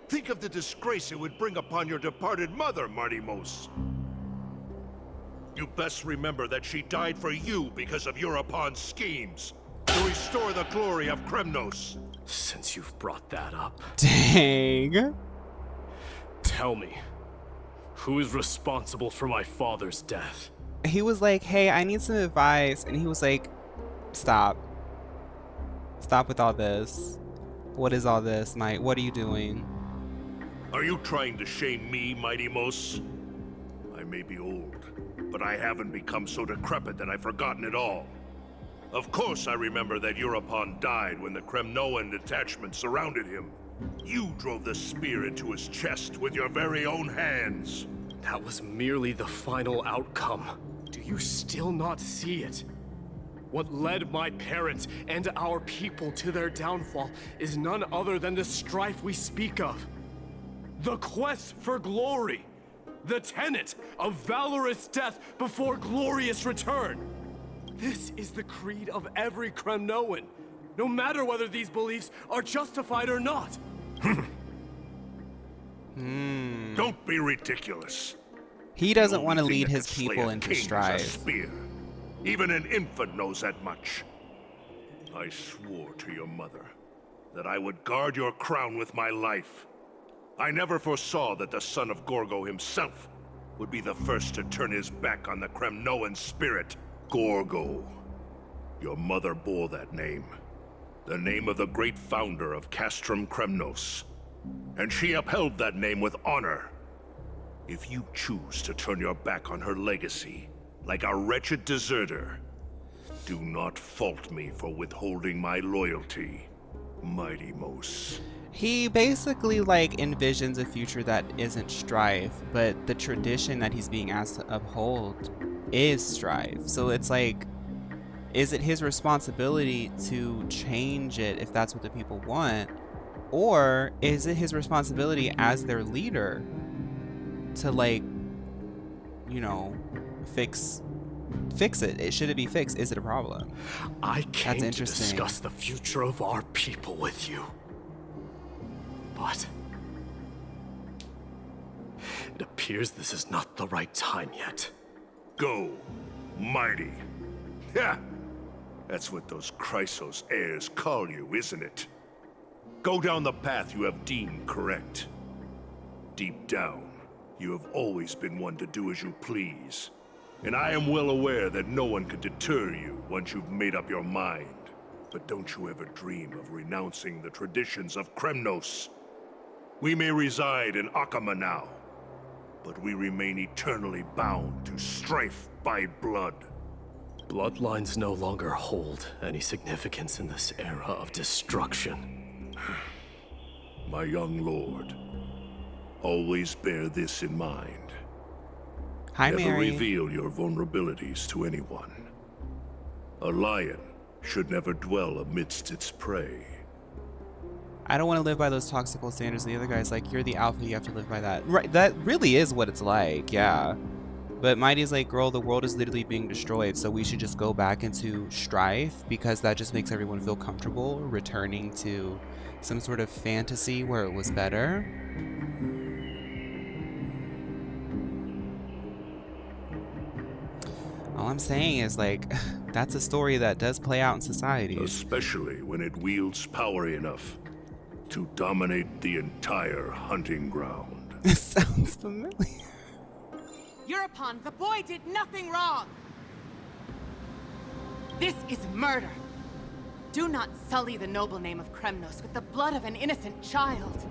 think of the disgrace it would bring upon your departed mother, Martimos. You best remember that she died for you because of Europon's schemes to restore the glory of Kremnos. Since you've brought that up, Dang. tell me, who is responsible for my father's death? He was like, hey, I need some advice. And he was like, stop. Stop with all this. What is all this, Mike? What are you doing? Are you trying to shame me, Martimos? I may be old, but I haven't become so decrepit that I've forgotten it all. Of course I remember that Europon died when the Kremnoan detachment surrounded him. You drove the spear into his chest with your very own hands. That was merely the final outcome. Do you still not see it? What led my parents and our people to their downfall is none other than the strife we speak of. The quest for glory. The tenet of valorous death before glorious return. This is the creed of every Kremnoan, no matter whether these beliefs are justified or not. Don't be ridiculous. He doesn't The want to only thing lead that his can slay people a into king is a strife. spear. Even an infant knows that much. I swore to your mother that I would guard your crown with my life. I never foresaw that the son of Gorgo himself would be the first to turn his back on the Kremnoan spirit. Gorgo. Your mother bore that name. The name of the great founder of Castrum Kremnos. And she upheld that name with honor. If you choose to turn your back on her legacy, like a wretched deserter, do not fault me for withholding my loyalty, Martimos. He basically like envisions a future that isn't strife, but the tradition that he's being asked to uphold is strife. So it's like, is it his responsibility to change it if that's what the people want? Or is it his responsibility as their leader to, like, you know, fix it? Should it be fixed? Is it a problem? I came That's to interesting. discuss the future of our people with you. But it appears this is not the right time yet. Go, mighty. Yeah, that's what those Krateros heirs call you, isn't it? Go down the path you have deemed correct. Deep down, you have always been one to do as you please, And I am well aware that no one could deter you once you've made up your mind. But don't you ever dream of renouncing the traditions of Kremnos. We may reside in Akama now, but we remain eternally bound to strife by blood. Bloodlines no longer hold any significance in this era of destruction. My young lord, always bear this in mind. Hi, Never Mary. reveal your vulnerabilities to anyone. A lion should never dwell amidst its prey. I don't want to live by those toxical standards. The other guy's like, you're the alpha, you have to live by that. Right, that really is what it's like, yeah. But Mighty's like, girl, the world is literally being destroyed, so we should just go back into strife because that just makes everyone feel comfortable returning to some sort of fantasy where it was better. All I'm saying is, like, that's a story that does play out in society. Especially when it wields power enough to dominate the entire hunting ground. This sounds familiar. Eurupon, the boy did nothing wrong! This is murder! Do not sully the noble name of Kremnos with the blood of an innocent child!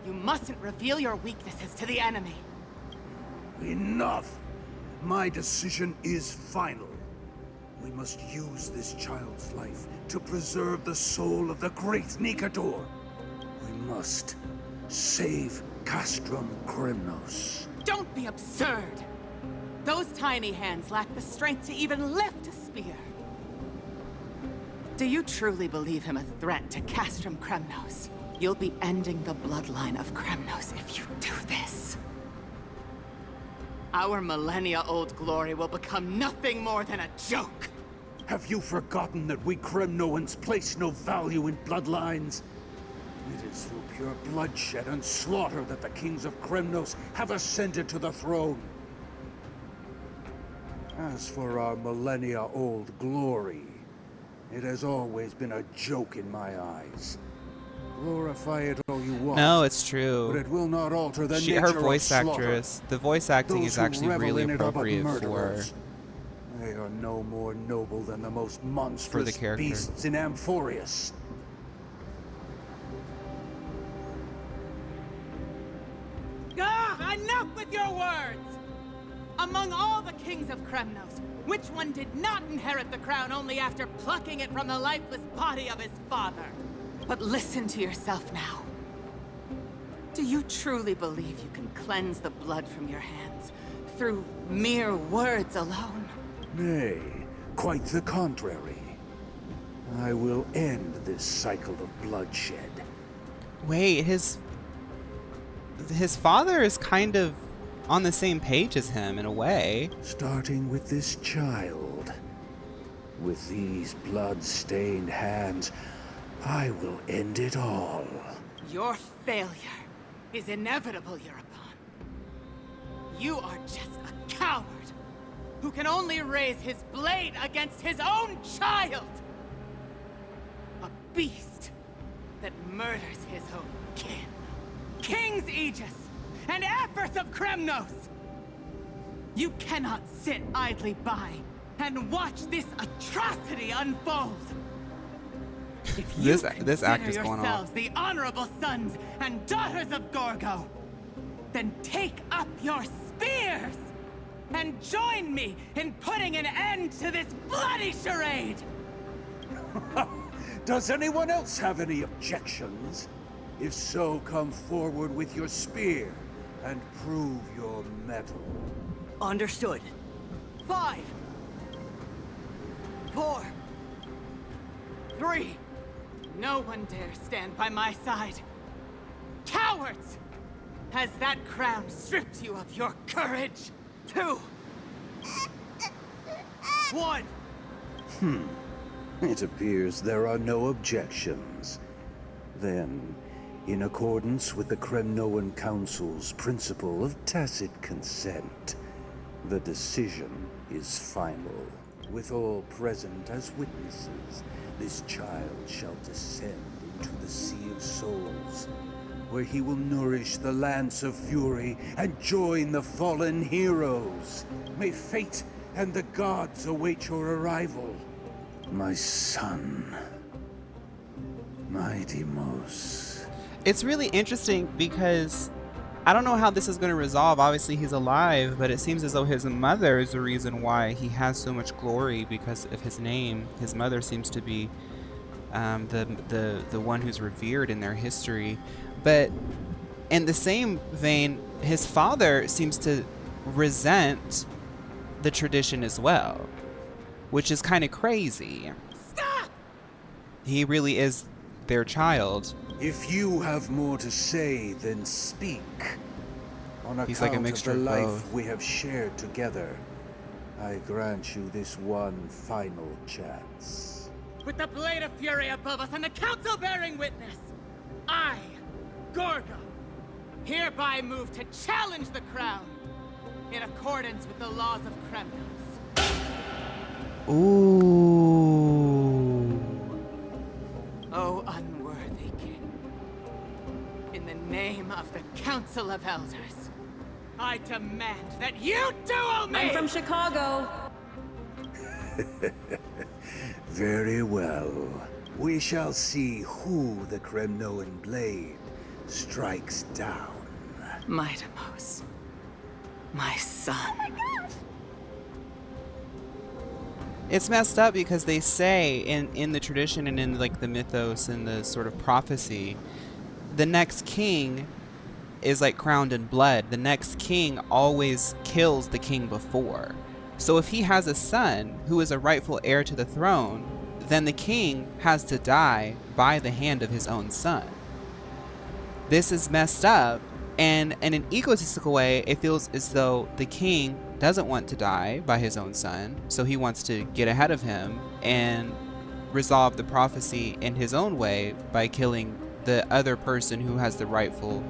You mustn't reveal your weaknesses to the enemy! Enough! My decision is final. We must use this child's life to preserve the soul of the great Nikador. We must save Castrum Kremnos. Don't be absurd! Those tiny hands lack the strength to even lift a spear. Do you truly believe him a threat to Castrum Kremnos? You'll be ending the bloodline of Kremnos if you do this. Our millennia-old glory will become nothing more than a joke. Have you forgotten that we Kremnoans place no value in bloodlines? It is through pure bloodshed and slaughter that the kings of Kremnos have ascended to the throne. As for our millennia-old glory, it has always been a joke in my eyes. Glorify it all you want. No, it's true. But it will not alter the nature her of voice slaughter. actress, the voice acting Those is who actually revel really in it are but appropriate for murderers. They are no more noble than the most monstrous character. beasts in Amphorius. Enough with your words! Among all the kings of Kremnos, which one did not inherit the crown only after plucking it from the lifeless body of his father? But listen to yourself now. Do you truly believe you can cleanse the blood from your hands through mere words alone? Nay, quite the contrary. I will end this cycle of bloodshed. Wait, his father is kind of on the same page as him in a way. Starting with this child. With these blood-stained hands, I will end it all. Your failure is inevitable, Eurupon. You are just a coward who can only raise his blade against his own child! A beast that murders his own kin. King's Aegis and Empress of Kremnos! You cannot sit idly by and watch this atrocity unfold! If you this actor's consider going on. yourselves the honorable sons and daughters of Gorgo, then take up your spears and join me in putting an end to this bloody charade! Does anyone else have any objections? If so, come forward with your spear and prove your mettle. Understood. 5, 4, 3. No one dare stand by my side. Cowards! Has that crown stripped you of your courage? 2, 1. It appears there are no objections. Then, in accordance with the Kremnoan Council's principle of tacit consent, the decision is final. With all present as witnesses, this child shall descend into the Sea of Souls, where he will nourish the Lance of Fury and join the fallen heroes. May fate and the gods await your arrival. My son. Mydei. It's really interesting because I don't know how this is going to resolve. Obviously, he's alive, but it seems as though his mother is the reason why he has so much glory because of his name. His mother seems to be the one who's revered in their history. But in the same vein, his father seems to resent the tradition as well, which is kind of crazy. Stop! He really is their child. If you have more to say, then speak. On account He's like a mixture of the of life both. we have shared together, I grant you this one final chance. With the blade of fury above us and the council bearing witness, I, Gorgo, hereby move to challenge the crown in accordance with the laws of Kremnos. Ooh. O unworthy king, in the name of the Council of Elders, I demand that you duel me! I'm from Chicago. Very well. We shall see who the Kremnoan blade strikes down. Mydei, my son. It's messed up because they say in the tradition and in like the mythos and the sort of prophecy, the next king is like crowned in blood. The next king always kills the king before. So if he has a son who is a rightful heir to the throne, then the king has to die by the hand of his own son. This is messed up, and in an egotistical way, it feels as though the king doesn't want to die by his own son, so he wants to get ahead of him and resolve the prophecy in his own way by killing the other person who has the rightful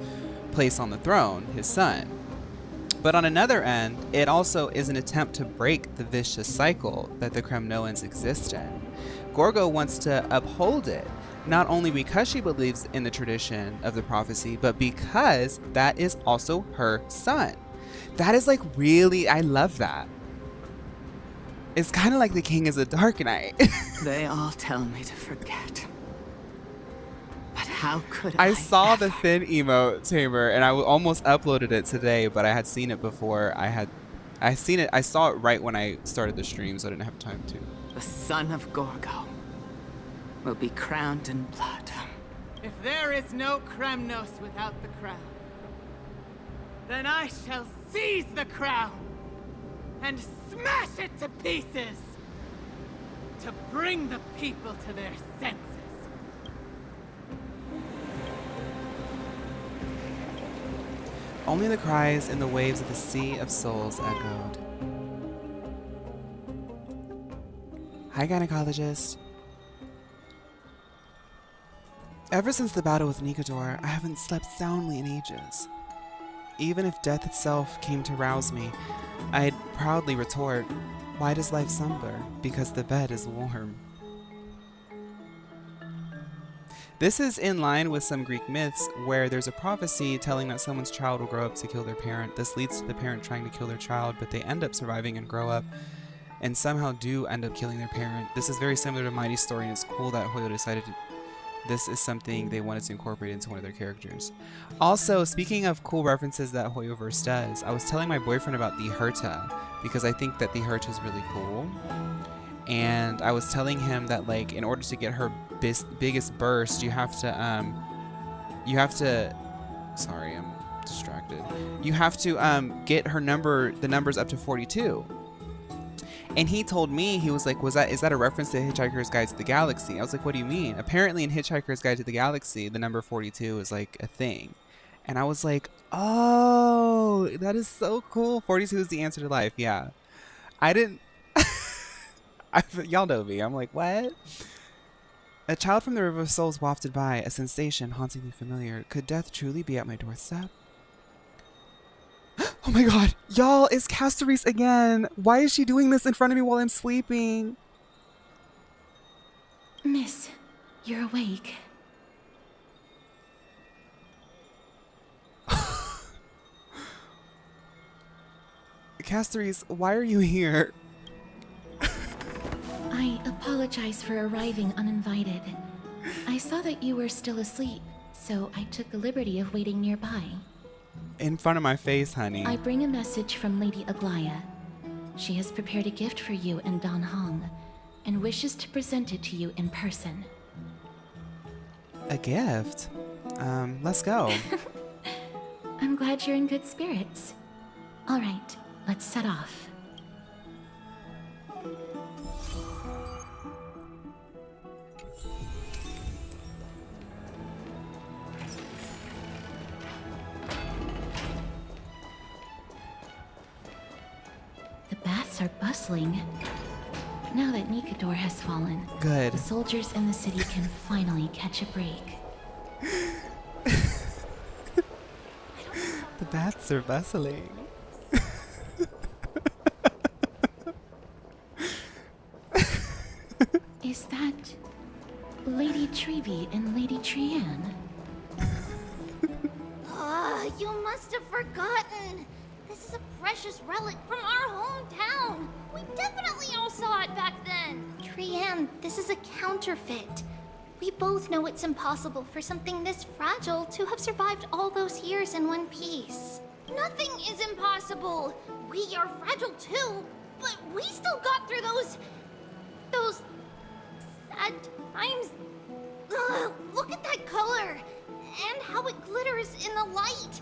place on the throne, his son. But on another end, it also is an attempt to break the vicious cycle that the Kremnoans exist in. Gorgo wants to uphold it, not only because she believes in the tradition of the prophecy, but because that is also her son. That is like really, I love that. It's kind of like the king is a Dark Knight. They all tell me to forget. But how could I saw the thin emote, Tamer, and I almost uploaded it today, but I had seen it before. I saw it right when I started the stream, so I didn't have time to. The son of Gorgo will be crowned in blood. If there is no Kremnos without the crown, then I shall seize the crown and smash it to pieces to bring the people to their senses. Only the cries and the waves of the sea of souls echoed. Hi, gynecologist. Ever since the battle with Nikodor, I haven't slept soundly in ages. Even if death itself came to rouse me, I'd proudly retort, why does life slumber? Because the bed is warm. This is in line with some Greek myths where there's a prophecy telling that someone's child will grow up to kill their parent. This leads to the parent trying to kill their child, but they end up surviving and grow up and somehow do end up killing their parent. This is very similar to Mydei's story, and it's cool that Hoyo decided this is something they wanted to incorporate into one of their characters. Also, speaking of cool references that Hoyoverse does, I was telling my boyfriend about the Herta because I think that the Herta is really cool. And I was telling him that, like, in order to get her biggest burst, you have to, sorry, I'm distracted. You have to get her the numbers up to 42. And he told me, he was like, is that a reference to Hitchhiker's Guide to the Galaxy? I was like, what do you mean? Apparently in Hitchhiker's Guide to the Galaxy, the number 42 is like a thing. And I was like, oh, that is so cool. 42 is the answer to life. Yeah. I didn't, y'all know me. I'm like, what? A child from the River of Souls wafted by, a sensation hauntingly familiar. Could death truly be at my doorstep? Oh my god, y'all, it's Castoris again. Why is she doing this in front of me while I'm sleeping? Miss, you're awake. Castoris, why are you here? I apologize for arriving uninvited. I saw that you were still asleep, so I took the liberty of waiting nearby. In front of my face, honey. I bring a message from Lady Aglaya. She has prepared a gift for you and Dan Hong, and wishes to present it to you in person. A gift? Let's go. I'm glad you're in good spirits. All right, let's set off. The baths are bustling. Now that Nikador has fallen, good. The soldiers in the city can finally catch a break. The baths are bustling. Is that Lady Trevi and Lady Trianne? You must have forgotten. This is a precious relic from our hometown. We definitely all saw it back then. Trianne, this is a counterfeit. We both know it's impossible for something this fragile to have survived all those years in one piece. Nothing is impossible. We are fragile too, but we still got through those sad times. Ugh, look at that color and how it glitters in the light.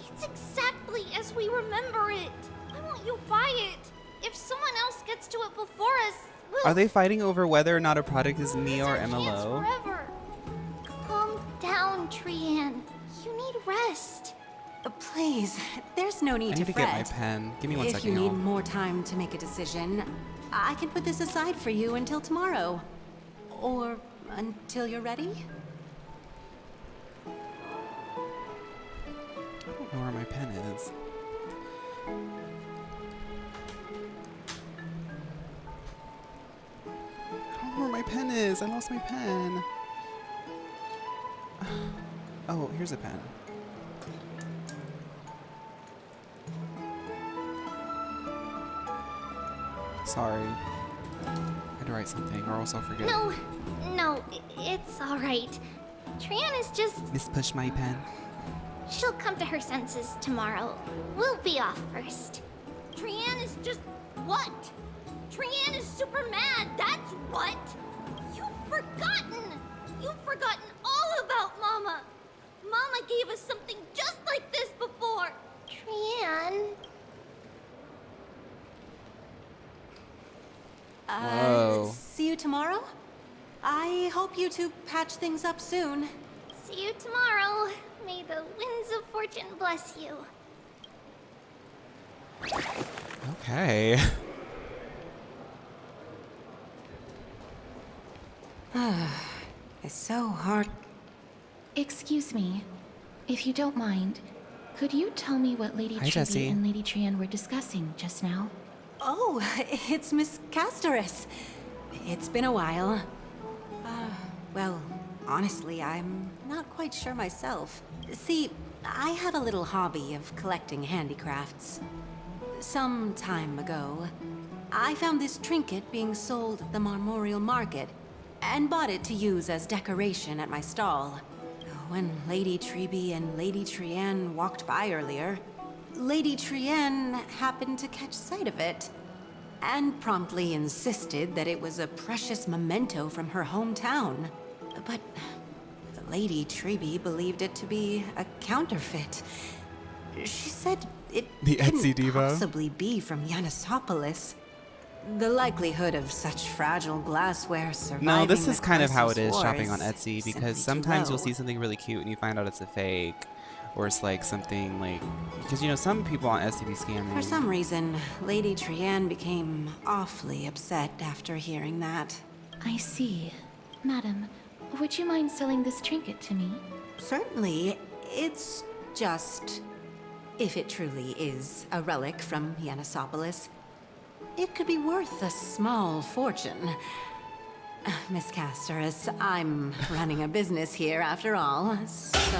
It's exactly as we remember it. I want you by it. If someone else gets to it before us, we'll... Are they fighting over whether or not a product is me or MLO? Forever. Calm down, Trianne. You need rest. Please, there's no need I need to fret. get my pen. Give me one if second, you need y'all. more time to make a decision, I can put this aside for you until tomorrow. Or until you're ready. I don't know where my pen is. I don't know where my pen is. I lost my pen. Oh, here's a pen. Sorry. I had to write something or else I'll forget. No, it's all right. Trianne is just... Miss Push my pen. She'll come to her senses tomorrow. We'll be off first. Trianne is just... what? Trianne is super mad, that's what! You've forgotten! You've forgotten all about Mama! Mama gave us something just like this before! Trianne... Whoa. See you tomorrow? I hope you two patch things up soon. See you tomorrow. May the winds of fortune bless you. Okay. It's so hard. Excuse me, if you don't mind, could you tell me what Lady Hi, Jessie. Trevi and Lady Trianne were discussing just now? Oh, it's Miss Castoris. It's been a while. Well, honestly, I'm not quite sure myself. See, I have a little hobby of collecting handicrafts. Some time ago, I found this trinket being sold at the Marmorial Market, and bought it to use as decoration at my stall. When Lady Trevi and Lady Trianne walked by earlier, Lady Trianne happened to catch sight of it, and promptly insisted that it was a precious memento from her hometown. But Lady Trevi believed it to be a counterfeit. She said it The couldn't Etsy diva. possibly be from Yanisopolis. The likelihood of such fragile glassware surviving No, this the is kind of how it Krateros is War shopping on is Etsy, simply because too sometimes you'll low. see something really cute and you find out it's a fake. Or it's like something like, because you know, some people on Etsy be scamming. For some reason, Lady Trianne became awfully upset after hearing that. I see. Madam, would you mind selling this trinket to me? Certainly. It's just... if it truly is a relic from Yanisopolis, it could be worth a small fortune. Miss Castoris, I'm running a business here after all, so...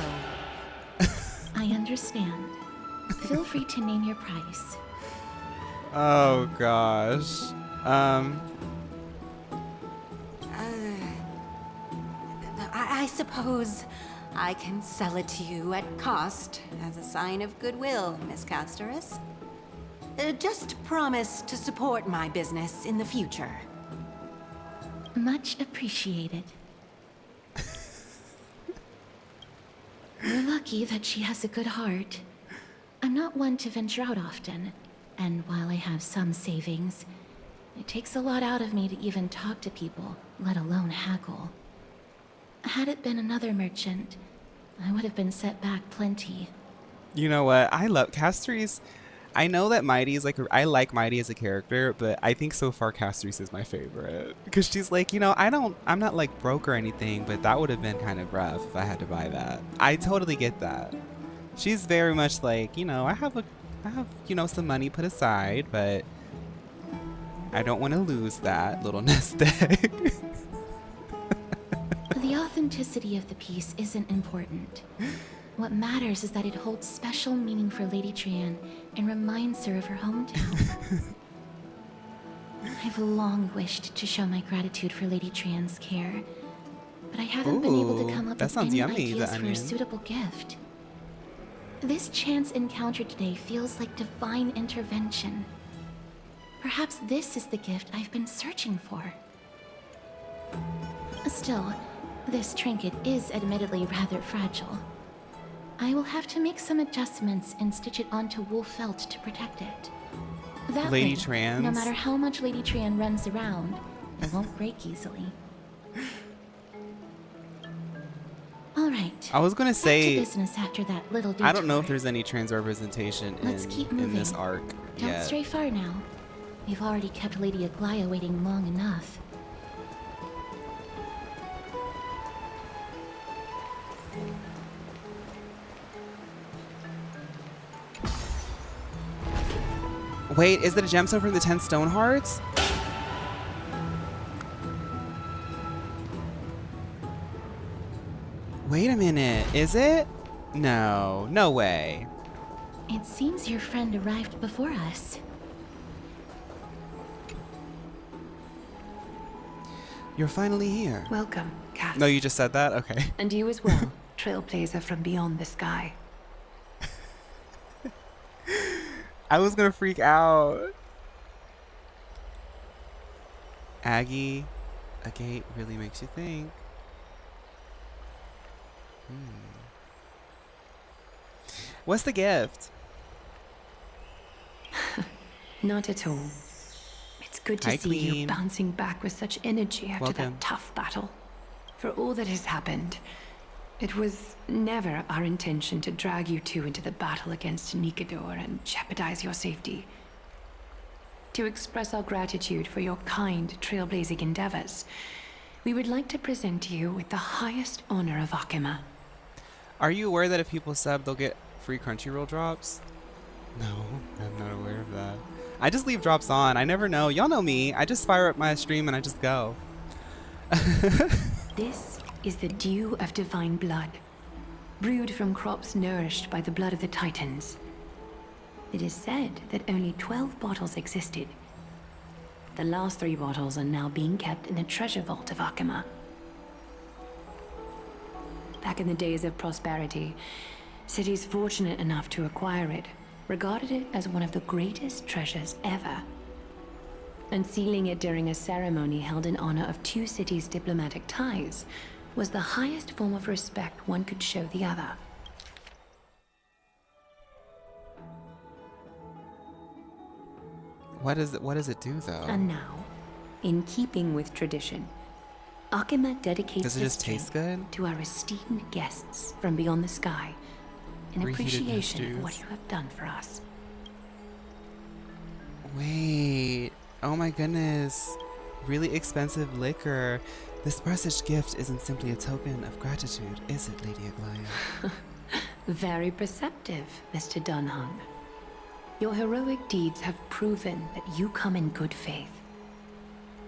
I understand. Feel free to name your price. Oh gosh. I suppose I can sell it to you at cost as a sign of goodwill, Miss Casterus. Just promise to support my business in the future. Much appreciated. We're lucky that she has a good heart. I'm not one to venture out often, and while I have some savings, it takes a lot out of me to even talk to people, let alone haggle. Had it been another merchant, I would have been set back plenty. You know what? I love Castries. I know that mydei is like, I like mydei as a character, but I think so far Castries is my favorite. Because she's like, you know, I'm not like broke or anything, but that would have been kind of rough if I had to buy that. I totally get that. She's very much like, you know, I have, you know, some money put aside, but I don't want to lose that little nest egg. The authenticity of the piece isn't important. What matters is that it holds special meaning for Lady Trian and reminds her of her hometown. I've long wished to show my gratitude for Lady Trian's care, but I haven't been able to come up with any ideas for a suitable gift. This chance encounter today feels like divine intervention. Perhaps this is the gift I've been searching for. Still, this trinket is admittedly rather fragile. I will have to make some adjustments and stitch it onto wool felt to protect it. That Lady way, Trian. no matter how much Lady Trian runs around, it won't break easily. All right. I was gonna say, business after that little detour. I don't know if there's any trans representation in this arc Don't yet. stray far now. We've already kept Lady Aglaia waiting long enough. Wait, is it a gemstone from the 10 stone hearts? Wait a minute, is it? No, no way. It seems your friend arrived before us. You're finally here. Welcome, Cass. No, you just said that? Okay. And you as well, trailblazer from beyond the sky. I was gonna freak out. Aggie, a gate really makes you think. What's the gift? Not at all. It's good to Hi, see you Queen. bouncing back with such energy after Welcome. that tough battle. For all that has happened, it was never our intention to drag you two into the battle against Nikador and jeopardize your safety. To express our gratitude for your kind trailblazing endeavors, we would like to present you with the highest honor of Akima. Are you aware that if people sub, they'll get free Crunchyroll drops? No, I'm not aware of that. I just leave drops on. I never know. Y'all know me. I just fire up my stream and I just go. This is the dew of divine blood, brewed from crops nourished by the blood of the Titans. It is said that only 12 bottles existed. The last 3 bottles are now being kept in the treasure vault of Akima. Back in the days of prosperity, cities fortunate enough to acquire it regarded it as one of the greatest treasures ever. Unsealing it during a ceremony held in honor of 2 cities' diplomatic ties was the highest form of respect one could show the other. What does it do though? And now, in keeping with tradition, Akima dedicates Does it this just taste drink good? to our esteemed guests from beyond the sky, in Reheated appreciation juice. of what you have done for us. Wait. Oh my goodness. Really expensive liquor. This precious gift isn't simply a token of gratitude, is it, Lady Aglaia? Very perceptive, Mr. Dunhung. Your heroic deeds have proven that you come in good faith.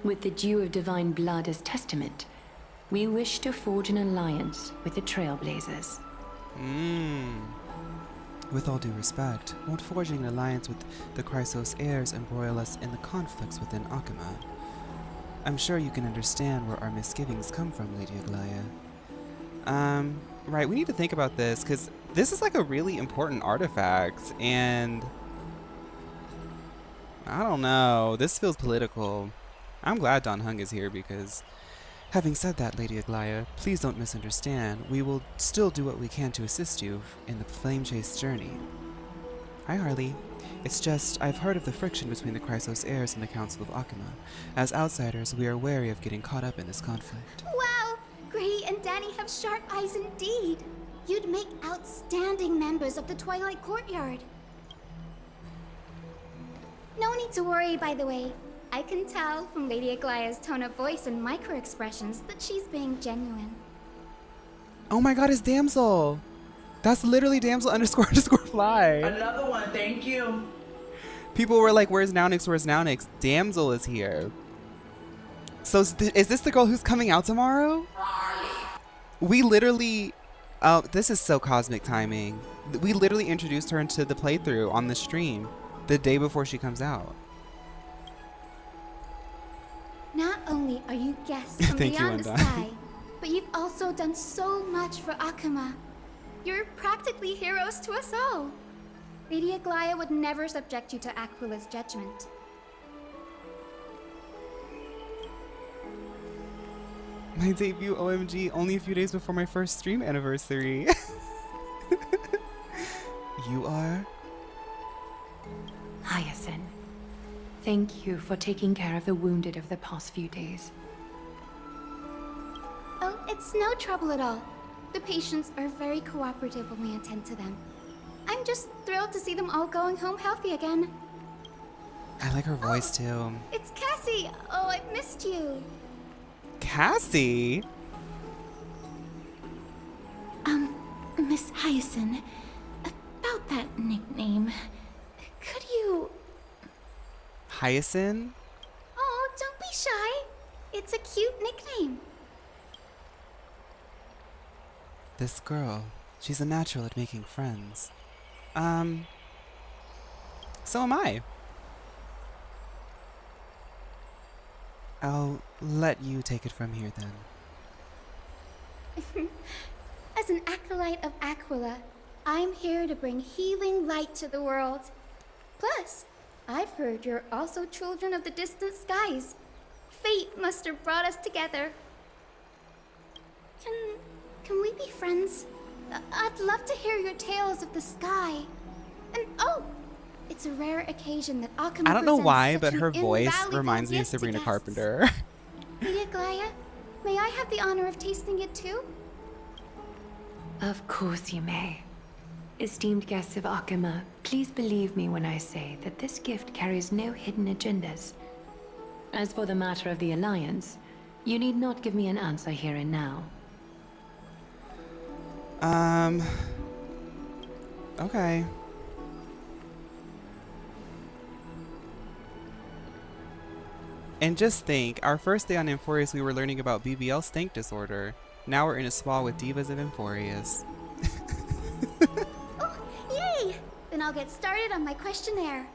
With the dew of divine blood as testament, we wish to forge an alliance with the Trailblazers. With all due respect, won't forging an alliance with the Chrysos heirs embroil us in the conflicts within Akama? I'm sure you can understand where our misgivings come from, Lady Aglaya. Right, we need to think about this, because this is like a really important artifact, and I don't know, this feels political. I'm glad Don Hung is here, because having said that, Lady Aglaya, please don't misunderstand. We will still do what we can to assist you in the flame chase journey. Hi, Harley. It's just, I've heard of the friction between the Chrysos heirs and the Council of Akama. As outsiders, we are wary of getting caught up in this conflict. Wow! Gray and Danny have sharp eyes indeed. You'd make outstanding members of the Twilight Courtyard. No need to worry, by the way. I can tell from Lady Aglaya's tone of voice and micro-expressions that she's being genuine. Oh my god, it's Damsel! That's literally Damsel underscore underscore fly. Another one, thank you. People were like, where's Nownix, where's Nownix? Damsel is here. So is this the girl who's coming out tomorrow? We literally, oh, this is so cosmic timing. We literally introduced her into the playthrough on the stream the day before she comes out. Not only are you guests from Thank you, beyond the Wanda. sky, but you've also done so much for Akama. You're practically heroes to us all. Lady Aglaya would never subject you to Aquila's judgment. My debut, OMG, only a few days before my first stream anniversary. You are? Hyacinth. Thank you for taking care of the wounded of the past few days. Oh, it's no trouble at all. The patients are very cooperative when we attend to them. I'm just thrilled to see them all going home healthy again. I like her voice too. It's Cassie! Oh, I've missed you. Cassie? Miss Hyacinth, about that nickname, could you... Hyacinth? Oh, don't be shy. It's a cute nickname. This girl, she's a natural at making friends. So am I. I'll let you take it from here then. As an acolyte of Aquila, I'm here to bring healing light to the world. Plus, I've heard you're also children of the distant skies. Fate must have brought us together. Can we be friends? I'd love to hear your tales of the sky. And oh, it's a rare occasion that Akama I don't know presents why, such but an her voice invaluable reminds me of gift to Sabrina guests. Carpenter. Lady Aglaya, may I have the honor of tasting it too? Of course you may. Esteemed guests of Akama, please believe me when I say that this gift carries no hidden agendas. As for the matter of the Alliance, you need not give me an answer here and now. Okay. And just think, our first day on Amphorius we were learning about BBL stank disorder. Now we're in a spa with divas of Amphorius. Oh, yay! Then I'll get started on my questionnaire.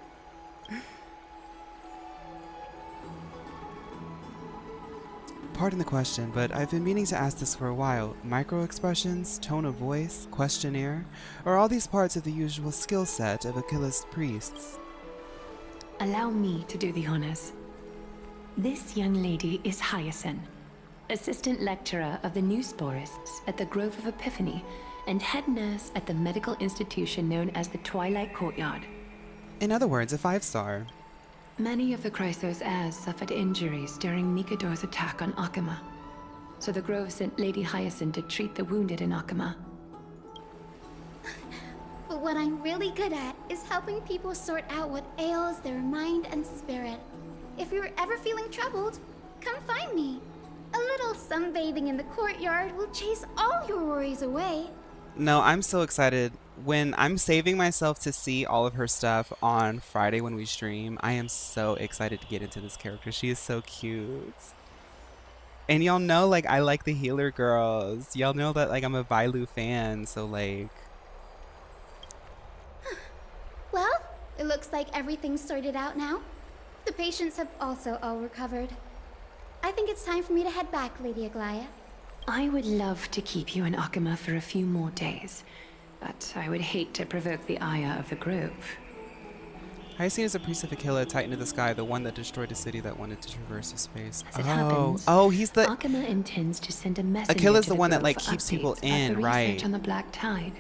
Pardon the question, but I've been meaning to ask this for a while. Micro-expressions, tone of voice, questionnaire, are all these parts of the usual skill set of Achilles priests? Allow me to do the honors. This young lady is Hyacinth, assistant lecturer of the new sporists at the Grove of Epiphany and head nurse at the medical institution known as the Twilight Courtyard. In other words, a 5-star. Many of the Chrysos heirs suffered injuries during Mikado's attack on Akama, so the Grove sent Lady Hyacinth to treat the wounded in Akama. But what I'm really good at is helping people sort out what ails their mind and spirit. If you're ever feeling troubled, come find me. A little sunbathing in the courtyard will chase all your worries away. No, I'm so excited. When I'm saving myself to see all of her stuff on Friday when we stream, I am so excited to get into this character. She is so cute. And y'all know, like, I like the healer girls. Y'all know that, like, I'm a Bailu fan, so, like, looks like everything's sorted out now. The patients have also all recovered. I think it's time for me to head back, Lady Aglaia. I would love to keep you in Akama for a few more days, but I would hate to provoke the ire of the Grove. Hyacinth is a priest of Aquila, Titan of the Sky, the one that destroyed a city that wanted to traverse his space. As it happens, He's the... Akama intends to send a messenger Aquila's to the one that, Grove like, for keeps people updates about in, the right. research on the Black Tide.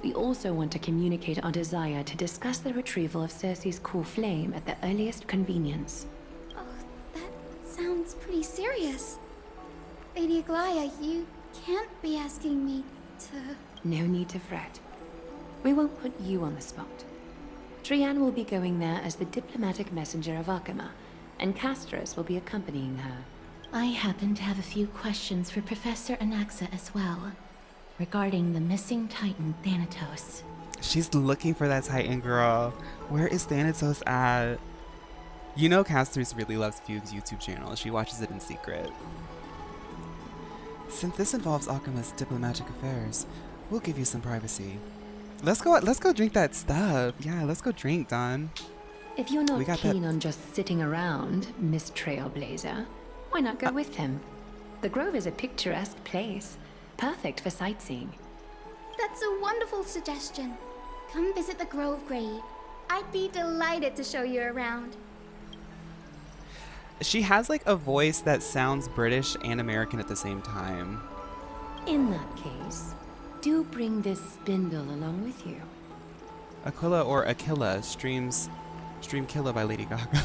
We also want to communicate our desire to discuss the retrieval of Circe's core flame at the earliest convenience. Oh, that sounds pretty serious. Lady Aglaia, you can't be asking me to... No need to fret. We won't put you on the spot. Trianne will be going there as the diplomatic messenger of Akama, and Casterus will be accompanying her. I happen to have a few questions for Professor Anaxa as well, regarding the missing Titan Thanatos. She's looking for that Titan, girl. Where is Thanatos at? You know Casterus really loves Fugue's YouTube channel. She watches it in secret. Since this involves Akama's diplomatic affairs, we'll give you some privacy. Let's go drink that stuff. Yeah, let's go drink, Don. If you're not keen on just sitting around, Miss Trailblazer, why not go with him? The Grove is a picturesque place, perfect for sightseeing. That's a wonderful suggestion. Come visit the Grove Grade. I'd be delighted to show you around. She has like a voice that sounds British and American at the same time. In that case, do bring this spindle along with you. Aquila or Aquila stream Killa by Lady Gaga.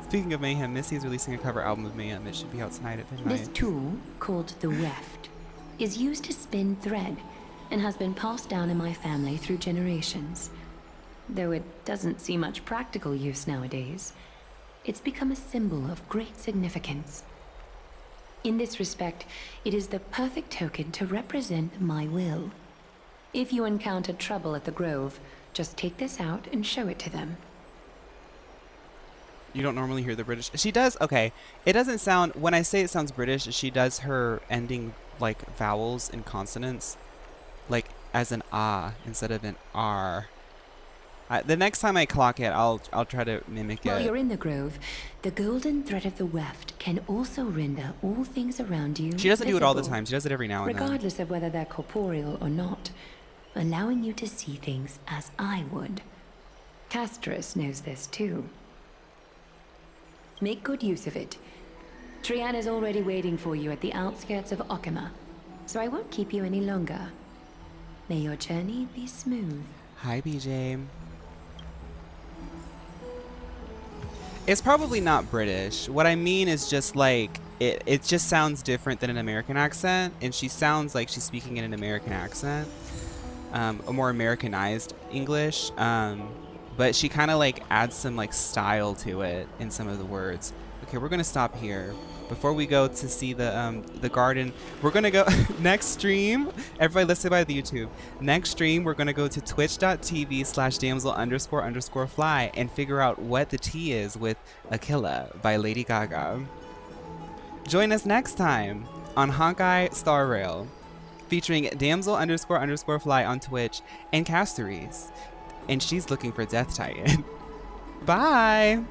Speaking of Mayhem, Missy is releasing a cover album of Mayhem. It should be out tonight at midnight. This tool, called the weft, is used to spin thread and has been passed down in my family through generations. Though it doesn't see much practical use nowadays, it's become a symbol of great significance. In this respect, it is the perfect token to represent my will. If you encounter trouble at the Grove, just take this out and show it to them. You don't normally hear the British. She does, okay. It doesn't sound, when I say it sounds British, she does her ending like vowels and consonants, like as an ah instead of an r. The next time I clock it, I'll try to mimic it. While you're in the Grove, the golden thread of the weft can also render all things around you She doesn't do it all the visible, time. She does it every now and then. regardless of whether they're corporeal or not, allowing you to see things as I would. Casterus knows this too. Make good use of it. Trianne is already waiting for you at the outskirts of Akama, so I won't keep you any longer. May your journey be smooth. Hi, BJ. It's probably not British. What I mean is just like, it just sounds different than an American accent, and she sounds like she's speaking in an American accent, a more Americanized English, but she kind of like adds some like style to it in some of the words. Okay, we're gonna stop here. Before we go to see the garden, we're gonna go next stream. Everybody listen by the YouTube. Next stream, we're gonna go to twitch.tv/damsel__fly and figure out what the tea is with Aquila by Lady Gaga. Join us next time on Honkai Star Rail, featuring damsel__fly on Twitch and Casterese, and she's looking for Death Titan. Bye.